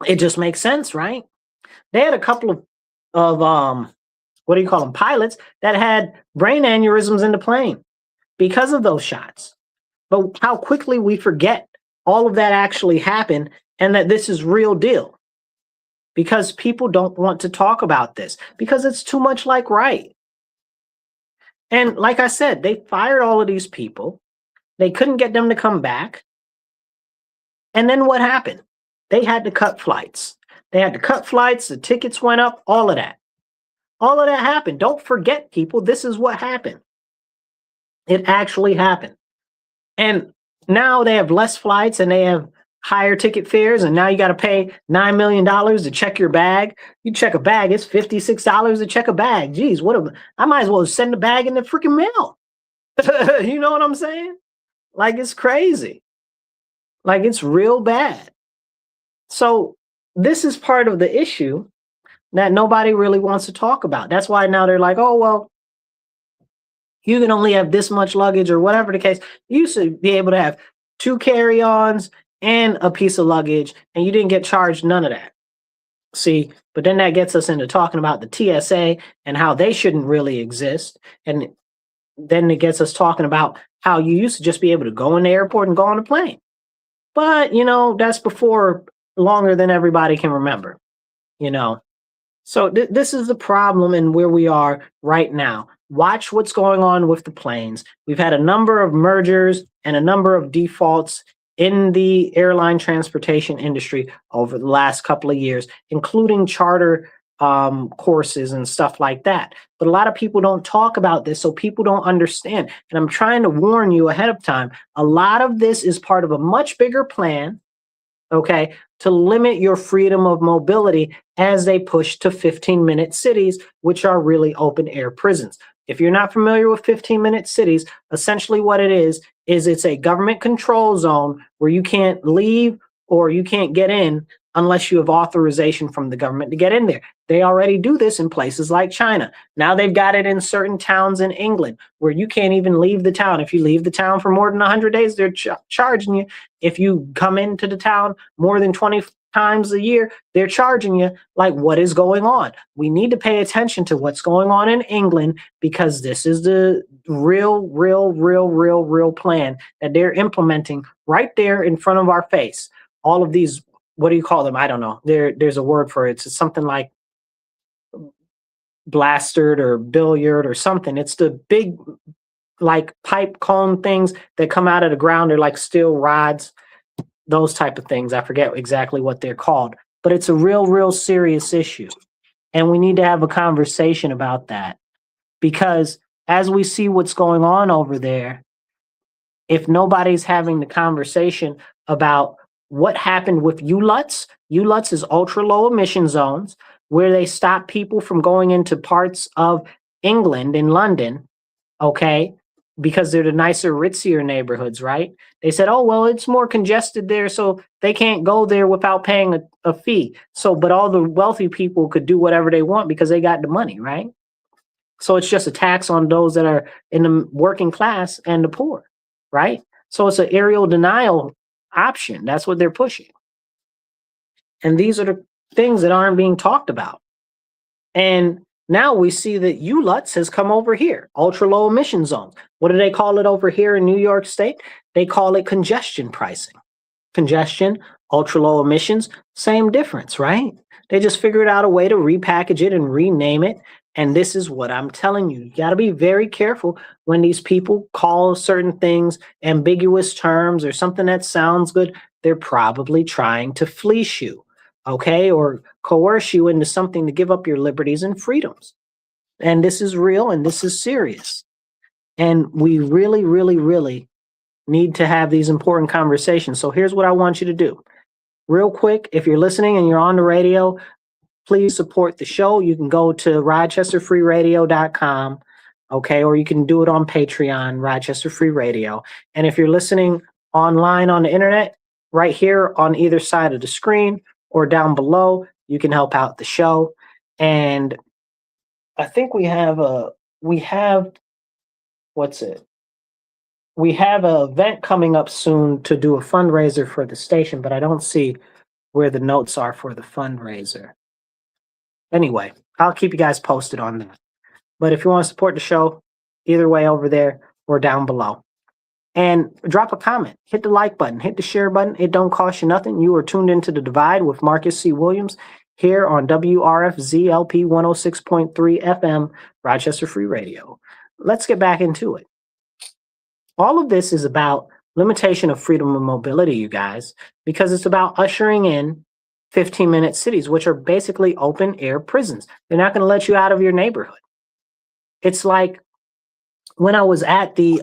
it just makes sense, right? They had a couple of what do you call them, pilots that had brain aneurysms in the plane because of those shots. But how quickly we forget all of that actually happened and that this is real deal because people don't want to talk about this because it's too much like right. And like I said, they fired all of these people. They couldn't get them to come back. And then what happened? They had to cut flights. They had to cut flights, the tickets went up, all of that. All of that happened. Don't forget, people, this is what happened. It actually happened. And now they have less flights and they have higher ticket fares. And now you got to pay $9 million to check your bag. You check a bag, it's $56 to check a bag. Geez, I might as well send the bag in the freaking mail. You know what I'm saying? Like, it's crazy. Like, it's real bad. So this is part of the issue that nobody really wants to talk about. That's why now they're like, oh, well, you can only have this much luggage or whatever the case. You used to be able to have 2 carry-ons and a piece of luggage, and you didn't get charged none of that. See, but then that gets us into talking about the TSA and how they shouldn't really exist. And then it gets us talking about how you used to just be able to go in the airport and go on a plane. But, that's before longer than everybody can remember, you know. So this is the problem and where we are right now. Watch what's going on with the planes. We've had a number of mergers and a number of defaults in the airline transportation industry over the last couple of years, including charter courses and stuff like that. But a lot of people don't talk about this, so people don't understand. And I'm trying to warn you ahead of time. A lot of this is part of a much bigger plan, okay, to limit your freedom of mobility as they push to 15-minute cities, which are really open air prisons. If you're not familiar with 15-minute cities, essentially what it is it's a government control zone where you can't leave or you can't get in unless you have authorization from the government to get in there. They already do this in places like China. Now they've got it in certain towns in England where you can't even leave the town. If you leave the town for more than 100 days, they're charging you. If you come into the town more than 20 times a year, they're charging you. Like, what is going on? We need to pay attention to what's going on in England, because this is the real plan that they're implementing right there in front of our face. All of these, what do you call them? I don't know. There's a word for it. It's something like blastard or billiard or something. It's the big, like, pipe cone things that come out of the ground. They're like steel rods, those type of things. I forget exactly what they're called, but it's a real serious issue. And we need to have a conversation about that, because as we see what's going on over there, if nobody's having the conversation about what happened with ULUTs. ULUTs is ultra low emission zones, where they stop people from going into parts of England in London, okay, because they're the nicer, ritzier neighborhoods, right? They said, oh, well, it's more congested there, so they can't go there without paying a fee. So, but all the wealthy people could do whatever they want because they got the money, right? So it's just a tax on those that are in the working class and the poor, right? So it's an aerial denial option. That's what they're pushing. And these are the things that aren't being talked about. And now we see that ULUTs has come over here, ultra low emission zones. What do they call it over here in New York State? They call it congestion pricing. Congestion, ultra low emissions, same difference, right? They just figured out a way to repackage it and rename it. And this is what I'm telling you. You got to be very careful when these people call certain things ambiguous terms or something that sounds good. They're probably trying to fleece you, okay, or coerce you into something to give up your liberties and freedoms. And this is real and this is serious. And we really need to have these important conversations. So here's what I want you to do. Real quick, if you're listening and you're on the radio, please support the show. You can go to rochesterfreeradio.com, okay, or you can do it on Patreon, Rochester Free Radio. And if you're listening online on the internet, right here on either side of the screen or down below, you can help out the show. And I think we have an event coming up soon to do a fundraiser for the station, but I don't see where the notes are for the fundraiser. Anyway, I'll keep you guys posted on that. But if you want to support the show, either way over there or down below. And drop a comment, hit the like button, hit the share button. It don't cost you nothing. You are tuned into The Divide with Marcus C. Williams here on WRFZLP 106.3 FM, Rochester Free Radio. Let's get back into it. All of this is about limitation of freedom of mobility, you guys, because it's about ushering in 15-minute cities, which are basically open air prisons. They're not going to let you out of your neighborhood. It's like when I was at the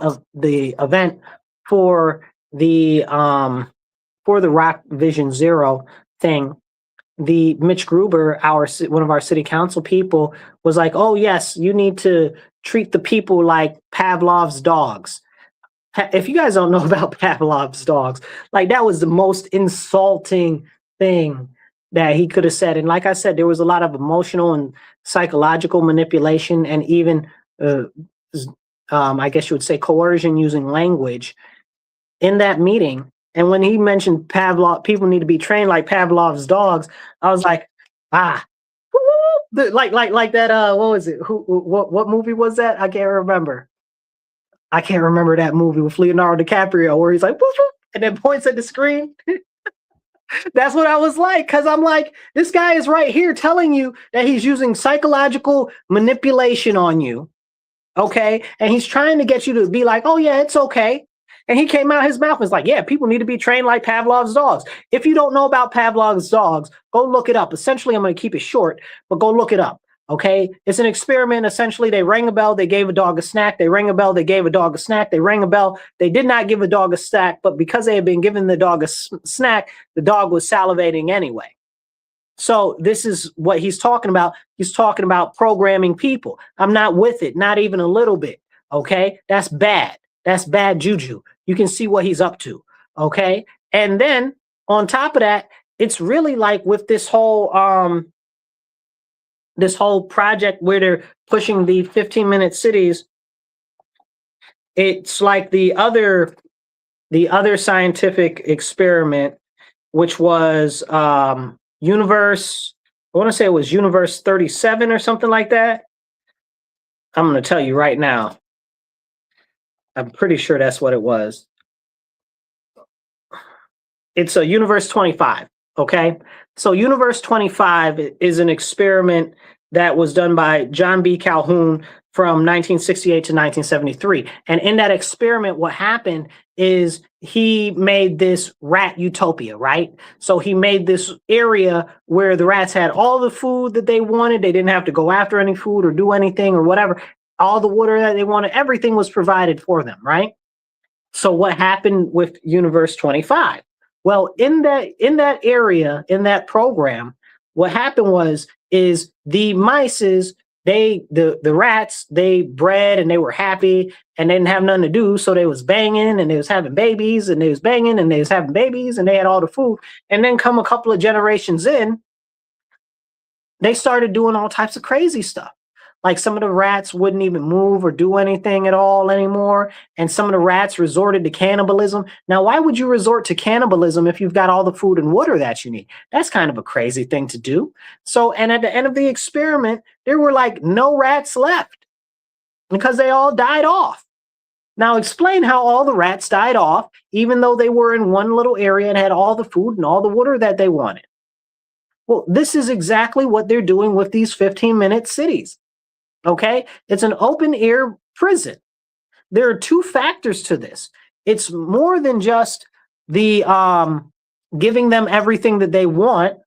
event for the Rock Vision Zero thing, the Mitch Gruber, one of our city council people, was like, "Oh yes, you need to treat the people like Pavlov's dogs." If you guys don't know about Pavlov's dogs, like, that was the most insulting thing that he could have said. And like I said, there was a lot of emotional and psychological manipulation and even, I guess you would say, coercion using language in that meeting. And when he mentioned Pavlov, people need to be trained like Pavlov's dogs, I was like, like that. What was it? What movie was that? I can't remember. I can't remember that movie with Leonardo DiCaprio where he's like, "Woof, woof," and then points at the screen. That's what I was like, because I'm like, this guy is right here telling you that he's using psychological manipulation on you. Okay. And he's trying to get you to be like, oh, yeah, it's okay. And he came out his mouth and was like, yeah, people need to be trained like Pavlov's dogs. If you don't know about Pavlov's dogs, go look it up. Essentially, I'm going to keep it short, but go look it up. Okay. It's an experiment. Essentially, they rang a bell. They gave a dog a snack. They rang a bell. They gave a dog a snack. They rang a bell. They did not give a dog a snack, but because they had been giving the dog a snack, the dog was salivating anyway. So this is what he's talking about. He's talking about programming people. I'm not with it, not even a little bit. Okay. That's bad. That's bad juju. You can see what he's up to. Okay. And then on top of that, it's really like with this whole project where they're pushing the 15-minute cities. It's like the other scientific experiment, which was Universe, I want to say it was Universe 37 or something like that. I'm going to tell you right now. I'm pretty sure that's what it was. It's a Universe 25, okay? So Universe 25 is an experiment that was done by John B. Calhoun from 1968 to 1973. And in that experiment, what happened is he made this rat utopia, right? So he made this area where the rats had all the food that they wanted. They didn't have to go after any food or do anything or whatever. All the water that they wanted, everything was provided for them, right? So what happened with Universe 25? Well, in that area, in that program, what happened is the mices, the rats, they bred and they were happy and they didn't have nothing to do. So they was banging and they was having babies and they was banging and they was having babies and they had all the food. And then come a couple of generations in, they started doing all types of crazy stuff. Like some of the rats wouldn't even move or do anything at all anymore. And some of the rats resorted to cannibalism. Now, why would you resort to cannibalism if you've got all the food and water that you need? That's kind of a crazy thing to do. So, and at the end of the experiment, there were like no rats left because they all died off. Now, explain how all the rats died off, even though they were in one little area and had all the food and all the water that they wanted. Well, this is exactly what they're doing with these 15-minute cities. Okay, it's an open air prison. There are two factors to this. It's more than just the giving them everything that they want.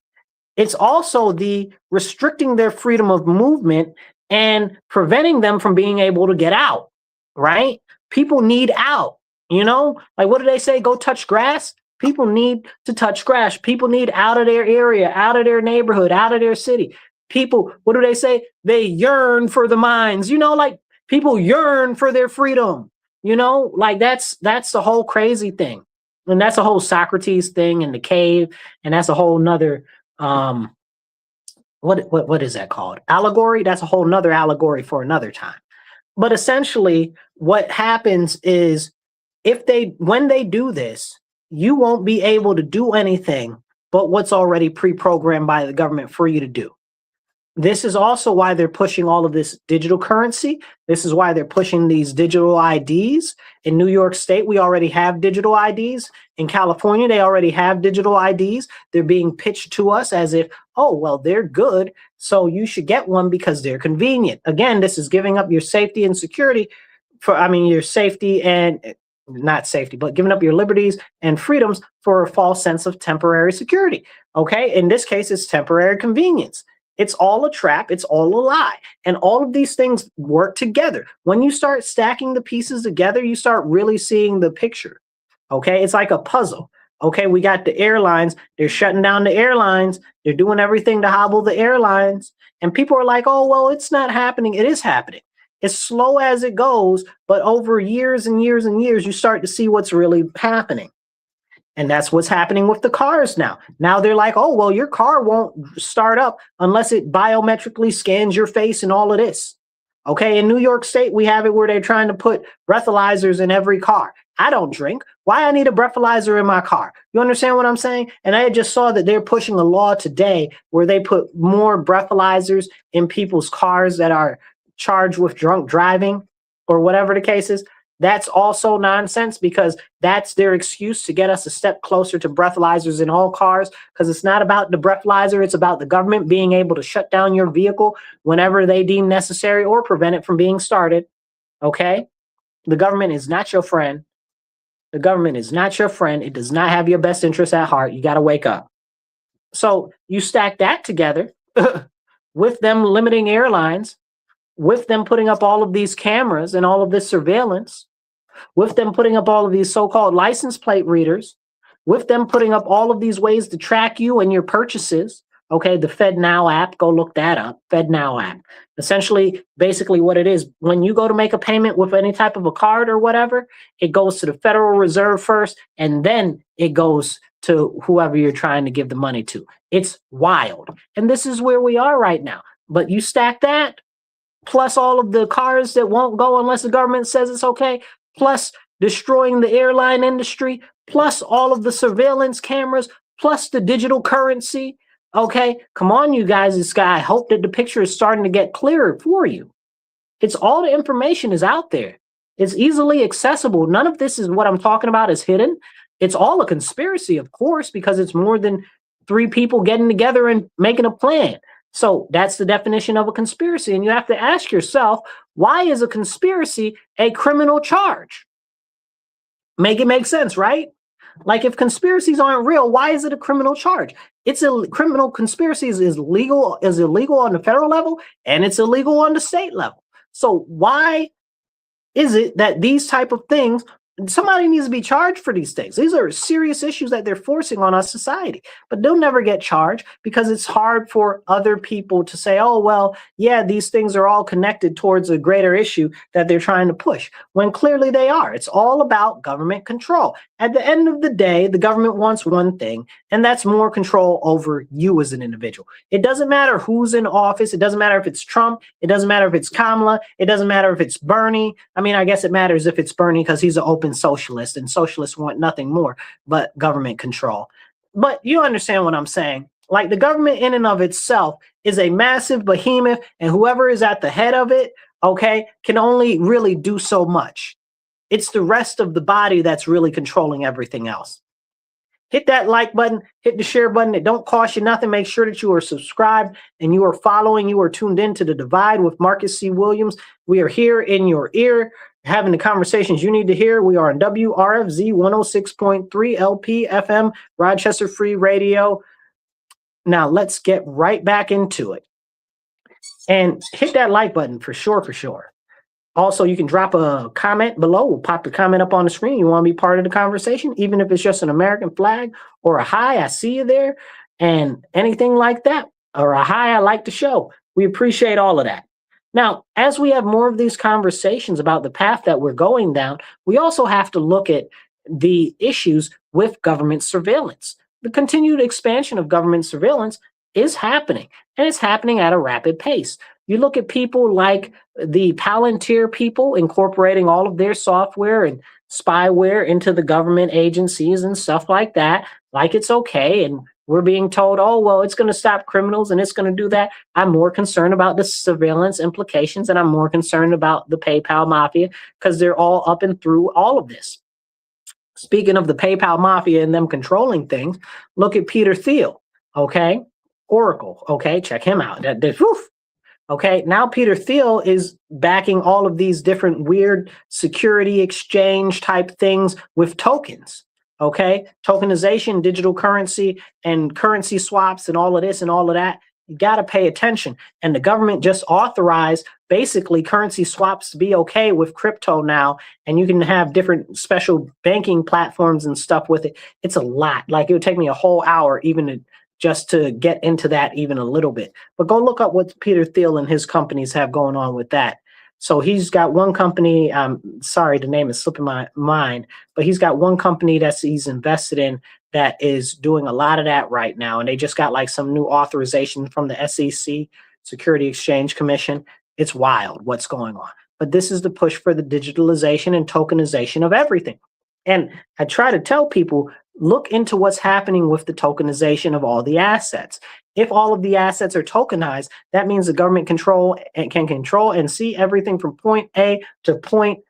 It's also the restricting their freedom of movement and preventing them from being able to get out, right? People need out, like what do they say? Go touch grass. People need to touch grass. People need out of their area, out of their neighborhood, out of their city. People, what do they say? They yearn for the mines, like people yearn for their freedom, like that's the whole crazy thing. And that's a whole Socrates thing in the cave. And that's a whole nother, what is that called? Allegory? That's a whole nother allegory for another time. But essentially what happens is when they do this, you won't be able to do anything but what's already pre-programmed by the government for you to do. This is also why they're pushing all of this digital currency. This is why they're pushing these digital IDs. In New York State, we already have digital IDs. In California, they already have digital IDs. They're being pitched to us as if, oh, well, they're good, so you should get one because they're convenient. Again, this is giving up your safety and security your safety and not safety, but giving up your liberties and freedoms for a false sense of temporary security. Okay, in this case, it's temporary convenience. It's all a trap. It's all a lie. And all of these things work together. When you start stacking the pieces together, you start really seeing the picture. Okay. It's like a puzzle. Okay. We got the airlines. They're shutting down the airlines. They're doing everything to hobble the airlines. And people are like, oh, well, it's not happening. It is happening. As slow as it goes, but over years and years and years, you start to see what's really happening. And that's what's happening with the cars now. Now they're like, oh, well, your car won't start up unless it biometrically scans your face and all of this. Okay, in New York State, we have it where they're trying to put breathalyzers in every car. I don't drink. Why I need a breathalyzer in my car? You understand what I'm saying? And I just saw that they're pushing a law today where they put more breathalyzers in people's cars that are charged with drunk driving or whatever the case is. That's also nonsense because that's their excuse to get us a step closer to breathalyzers in all cars, because it's not about the breathalyzer. It's about the government being able to shut down your vehicle whenever they deem necessary or prevent it from being started. Okay? The government is not your friend. The government is not your friend. It does not have your best interests at heart. You got to wake up. So you stack that together with them limiting airlines, with them putting up all of these cameras and all of this surveillance, with them putting up all of these so-called license plate readers, with them putting up all of these ways to track you and your purchases. Okay, the FedNow app, go look that up. FedNow app. Essentially, basically what it is, when you go to make a payment with any type of a card or whatever, it goes to the Federal Reserve first, and then it goes to whoever you're trying to give the money to. It's wild. And this is where we are right now. But you stack that, plus all of the cars that won't go unless the government says it's okay, plus destroying the airline industry, plus all of the surveillance cameras, plus the digital currency. Okay, come on, you guys. I hope that the picture is starting to get clearer for you. It's all the information is out there. It's easily accessible. None of this is what I'm talking about is hidden. It's all a conspiracy, of course, because it's more than three people getting together and making a plan. So that's the definition of a conspiracy. And you have to ask yourself, why is a conspiracy a criminal charge? Make it make sense, right? Like if conspiracies aren't real, why is it a criminal charge? It's a criminal conspiracy is illegal on the federal level, and it's illegal on the state level. So why is it that these type of things, somebody needs to be charged for these things? These are serious issues that they're forcing on our society, but they'll never get charged because it's hard for other people to say, oh, well, yeah, these things are all connected towards a greater issue that they're trying to push, when clearly they are. It's all about government control. At the end of the day, the government wants one thing, and that's more control over you as an individual. It doesn't matter who's in office. It doesn't matter if it's Trump. It doesn't matter if it's Kamala. It doesn't matter if it's Bernie. I mean, I guess it matters if it's Bernie because he's an open socialist, and socialists want nothing more but government control. But you understand what I'm saying. Like the government in and of itself is a massive behemoth, and whoever is at the head of it, okay, can only really do so much. It's the rest of the body that's really controlling everything else. Hit that like button, hit the share button. It don't cost you nothing. Make sure that you are subscribed and you are following, you are tuned into The Divide with Marcus C. Williams. We are here in your ear, having the conversations you need to hear. We are on WRFZ 106.3 LP FM, Rochester Free Radio. Now let's get right back into it. And hit that like button for sure, for sure. Also, you can drop a comment below. We'll pop the comment up on the screen. You want to be part of the conversation, even if it's just an American flag or a hi, I see you there, and anything like that, or a hi, I like the show. We appreciate all of that. Now, as we have more of these conversations about the path that we're going down, we also have to look at the issues with government surveillance. The continued expansion of government surveillance is happening, and it's happening at a rapid pace. You look at people like the Palantir people incorporating all of their software and spyware into the government agencies and stuff like that, like it's okay. And we're being told, oh, well, it's going to stop criminals and it's going to do that. I'm more concerned about the surveillance implications, and I'm more concerned about the PayPal mafia because they're all up and through all of this. Speaking of the PayPal mafia and them controlling things, look at Peter Thiel, okay? Oracle, okay? Check him out. Okay, now Peter Thiel is backing all of these different weird security exchange type things with tokens, okay? Tokenization, digital currency, and currency swaps and all of this and all of that. You got to pay attention. And the government just authorized basically currency swaps to be okay with crypto now. And you can have different special banking platforms and stuff with it. It's a lot. Like it would take me a whole hour even just to get into that even a little bit. But go look up what Peter Thiel and his companies have going on with that. So he's got one company, sorry, the name is slipping my mind, but he's got one company that he's invested in that is doing a lot of that right now. And they just got like some new authorization from the SEC, Security Exchange Commission. It's wild what's going on. But this is the push for the digitalization and tokenization of everything. And I try to tell people, look into what's happening with the tokenization of all the assets. If all of the assets are tokenized, that means the government can control and see everything from point A to point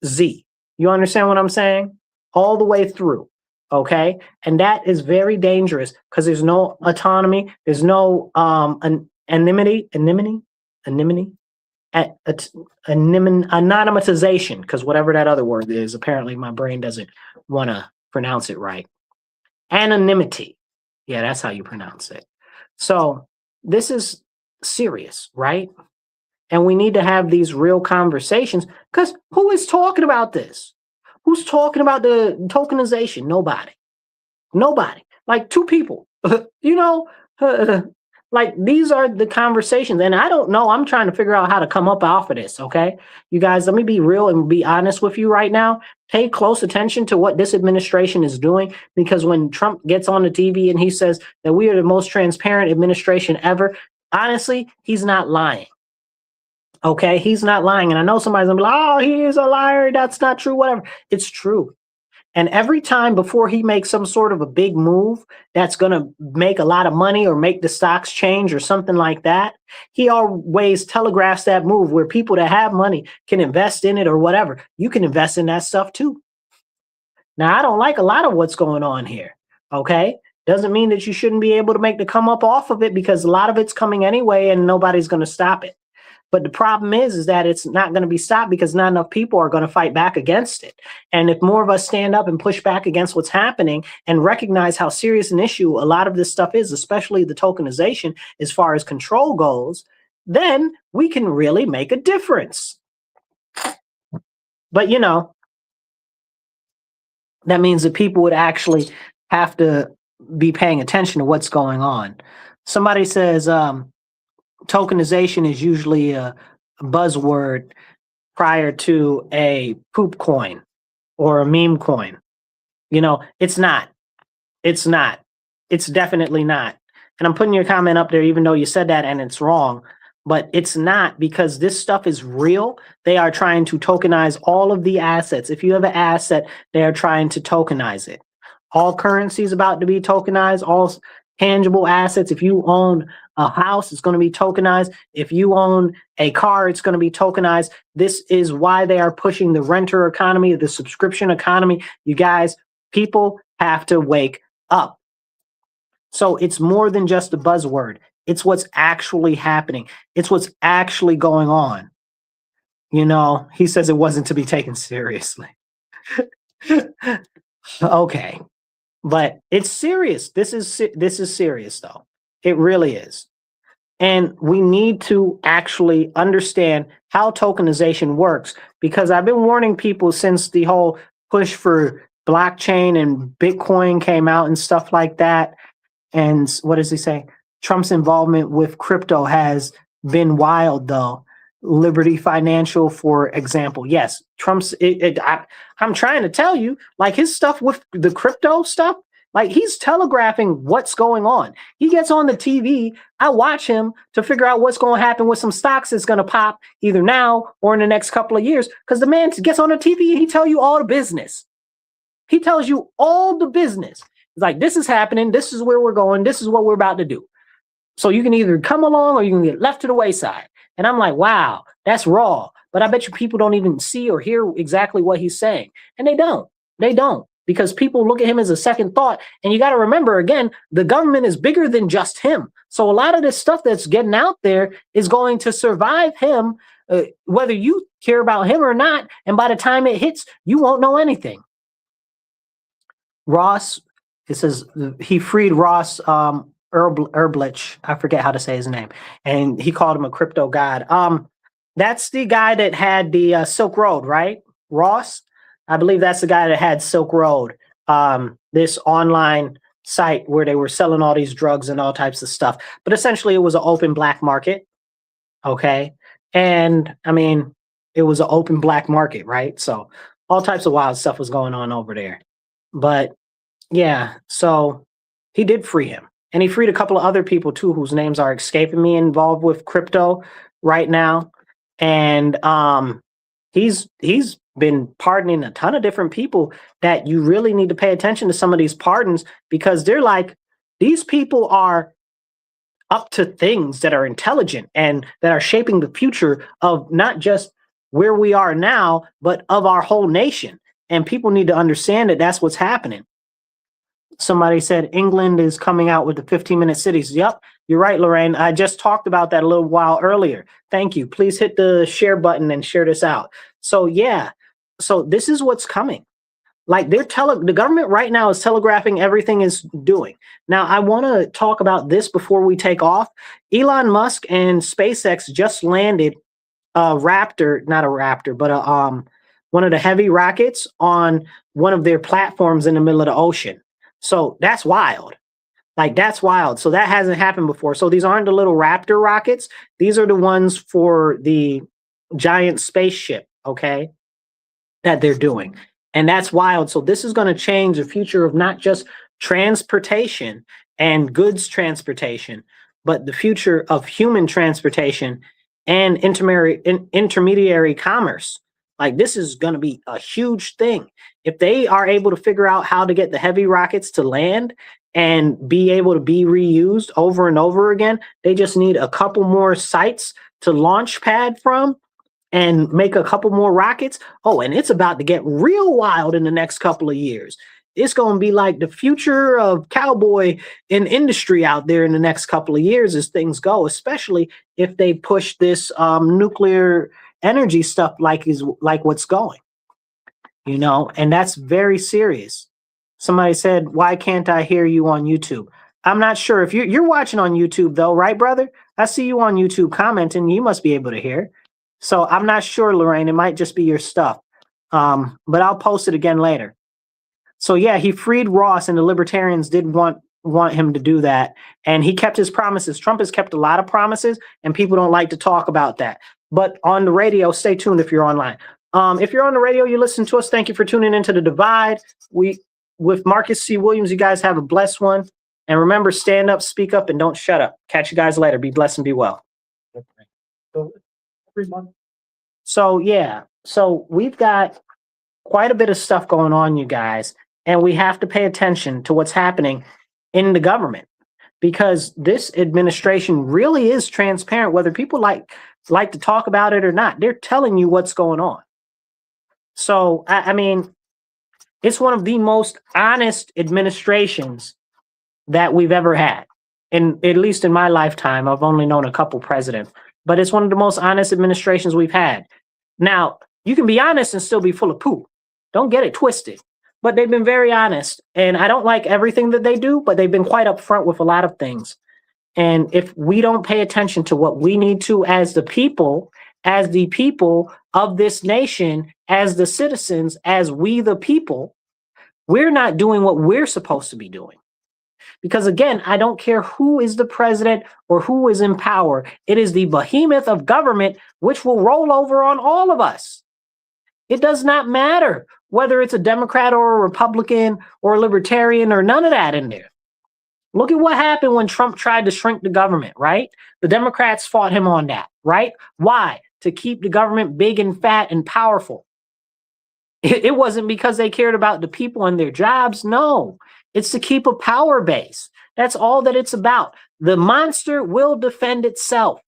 Z. You understand what I'm saying? All the way through. Okay. And that is very dangerous because there's no autonomy. There's no anonymization, because whatever that other word is, apparently my brain doesn't want to pronounce it right. Anonymity. Yeah, that's how you pronounce it. So this is serious, right? And we need to have these real conversations, because who is talking about this? Who's talking about the tokenization? Nobody. Nobody. Like two people. you know, like these are the conversations. And I don't know. I'm trying to figure out how to come up off of this. Okay. You guys, let me be real and be honest with you right now. Pay close attention to what this administration is doing, because when Trump gets on the TV and he says that we are the most transparent administration ever, honestly, he's not lying. Okay, he's not lying. And I know somebody's gonna be like, oh, he is a liar. That's not true, whatever. It's true. And every time before he makes some sort of a big move that's going to make a lot of money or make the stocks change or something like that, he always telegraphs that move where people that have money can invest in it or whatever. You can invest in that stuff too. Now, I don't like a lot of what's going on here. Okay. Doesn't mean that you shouldn't be able to make the come up off of it, because a lot of it's coming anyway and nobody's going to stop it. But the problem is that it's not going to be stopped because not enough people are going to fight back against it. And if more of us stand up and push back against what's happening and recognize how serious an issue a lot of this stuff is, especially the tokenization as far as control goes, then we can really make a difference. But, that means that people would actually have to be paying attention to what's going on. Somebody says, tokenization is usually a buzzword prior to a poop coin or a meme coin. It's not. It's not. It's definitely not. And I'm putting your comment up there, even though you said that and it's wrong, but it's not, because this stuff is real. They are trying to tokenize all of the assets. If you have an asset, they are trying to tokenize it. All currency is about to be tokenized, all tangible assets. If you own a house, it's going to be tokenized. If you own a car, it's going to be tokenized. This is why they are pushing the renter economy, the subscription economy. You guys, people have to wake up. So it's more than just a buzzword. It's what's actually happening. It's what's actually going on. He says it wasn't to be taken seriously. Okay. But it's serious. This is serious, though. It really is. And we need to actually understand how tokenization works, because I've been warning people since the whole push for blockchain and Bitcoin came out and stuff like that. And what does he say? Trump's involvement with crypto has been wild, though. Liberty Financial, for example. Yes, Trump's. I'm trying to tell you, like his stuff with the crypto stuff, like he's telegraphing what's going on. He gets on the TV. I watch him to figure out what's going to happen with some stocks that's going to pop either now or in the next couple of years, because the man gets on the TV and he tells you all the business. He tells you all the business. It's like, this is happening. This is where we're going. This is what we're about to do. So you can either come along or you can get left to the wayside. And I'm like, wow, that's raw. But I bet you people don't even see or hear exactly what he's saying. And they don't. They don't. Because people look at him as a second thought. And you got to remember, again, the government is bigger than just him. So a lot of this stuff that's getting out there is going to survive him, whether you care about him or not. And by the time it hits, you won't know anything. Ross, it says he freed Ross Erblich, I forget how to say his name, and he called him a crypto god. That's the guy that had the Silk Road, right? Ross, I believe that's the guy that had Silk Road, this online site where they were selling all these drugs and all types of stuff. But essentially, it was an open black market, okay? And I mean, it was an open black market, right? So all types of wild stuff was going on over there. But yeah, so he did free him. And he freed a couple of other people too, whose names are escaping me, involved with crypto right now. And he's been pardoning a ton of different people that you really need to pay attention to some of these pardons, because they're like, these people are up to things that are intelligent and that are shaping the future of not just where we are now, but of our whole nation. And people need to understand that that's what's happening. Somebody said England is coming out with the 15-minute cities. Yep, you're right, Lorraine. I just talked about that a little while earlier. Thank you. Please hit the share button and share this out. So yeah, so this is what's coming. Like the government right now is telegraphing everything is doing. Now, I want to talk about this before we take off. Elon Musk and SpaceX just landed a Raptor, not a Raptor, but one of the heavy rockets on one of their platforms in the middle of the ocean. So that's wild. Like, that's wild. So that hasn't happened before. So these aren't the little Raptor rockets. These are the ones for the giant spaceship, okay, that they're doing. And that's wild. So this is going to change the future of not just transportation and goods transportation, but the future of human transportation and intermediary commerce. Like, this is going to be a huge thing. If they are able to figure out how to get the heavy rockets to land and be able to be reused over and over again, they just need a couple more sites to launch pad from and make a couple more rockets. Oh, and it's about to get real wild in the next couple of years. It's going to be like the future of cowboy in industry out there in the next couple of years as things go, especially if they push this nuclear energy stuff like what's going, you know, and that's very serious. Somebody said, why can't I hear you on YouTube? I'm not sure if you're watching on YouTube though, right, brother? I see you on YouTube commenting. You must be able to hear. So I'm not sure, Lorraine. It might just be your stuff. But I'll post it again later. So yeah, he freed Ross, and the libertarians did want him to do that. And he kept his promises. Trump has kept a lot of promises, and people don't like to talk about that. But on the radio, stay tuned if you're online. If you're on the radio, you listen to us. Thank you for tuning into The Divide. With Marcus C. Williams, you guys have a blessed one. And remember, stand up, speak up, and don't shut up. Catch you guys later. Be blessed and be well. So yeah, so we've got quite a bit of stuff going on, you guys, and we have to pay attention to what's happening in the government, because this administration really is transparent, whether people like to talk about it or not. They're telling you what's going on. So I mean, it's one of the most honest administrations that we've ever had, and at least in my lifetime. I've only known a couple presidents, but it's one of the most honest administrations we've had. Now, you can be honest and still be full of poo. Don't get it twisted. But they've been very honest. And I don't like everything that they do, but they've been quite upfront with a lot of things. And if we don't pay attention to what we need to as the people of this nation, as the citizens, as we the people, we're not doing what we're supposed to be doing. Because again, I don't care who is the president or who is in power. It is the behemoth of government which will roll over on all of us. It does not matter whether it's a Democrat or a Republican or a Libertarian or none of that in there. Look at what happened when Trump tried to shrink the government, right? The Democrats fought him on that, right? Why? To keep the government big and fat and powerful. It wasn't because they cared about the people and their jobs. No, it's to keep a power base. That's all that it's about. The monster will defend itself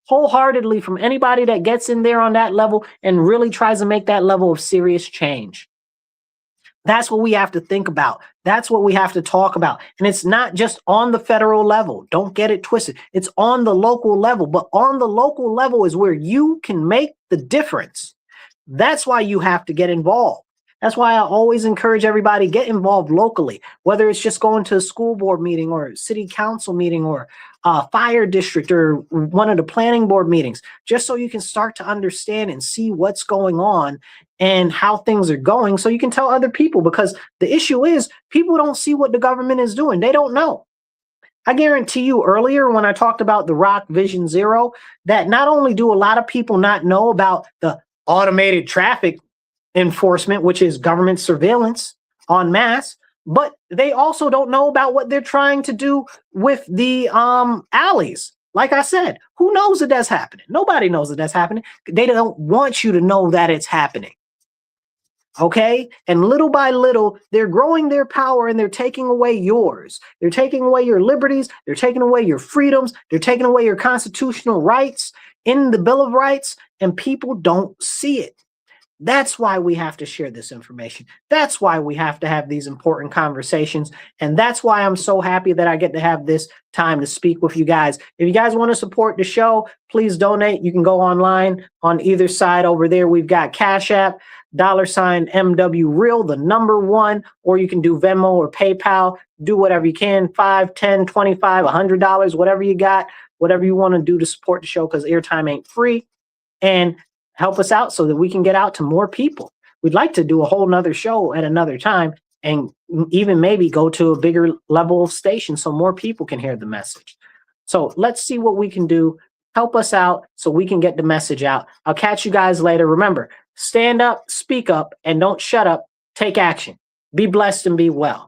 wholeheartedly from anybody that gets in there on that level and really tries to make that level of serious change. That's what we have to think about. That's what we have to talk about. And it's not just on the federal level. Don't get it twisted. It's on the local level. But on the local level is where you can make the difference. That's why you have to get involved. That's why I always encourage everybody to get involved locally, whether it's just going to a school board meeting or a city council meeting or a fire district or one of the planning board meetings, just so you can start to understand and see what's going on and how things are going, so you can tell other people, because the issue is people don't see what the government is doing. They don't know. I guarantee you earlier when I talked about the Rock Vision Zero, that not only do a lot of people not know about the automated traffic enforcement, which is government surveillance en masse, but they also don't know about what they're trying to do with the alleys. Like I said, who knows that that's happening? Nobody knows that that's happening. They don't want you to know that it's happening. Okay? And little by little, they're growing their power and they're taking away yours. They're taking away your liberties. They're taking away your freedoms. They're taking away your constitutional rights. in the Bill of Rights, and people don't see it. That's why we have to share this information. That's why we have to have these important conversations. And that's why I'm so happy that I get to have this time to speak with you guys. If you guys want to support the show, please donate. You can go online on either side over there. We've got Cash App, $MW Real, the number one, or you can do Venmo or PayPal. Do whatever you can, $5, $10, $25, $100, whatever you got, whatever you want to do to support the show, because airtime ain't free. And help us out so that we can get out to more people. We'd like to do a whole nother show at another time and even maybe go to a bigger level of station so more people can hear the message. So let's see what we can do. Help us out so we can get the message out. I'll catch you guys later. Remember, stand up, speak up, and don't shut up. Take action. Be blessed and be well.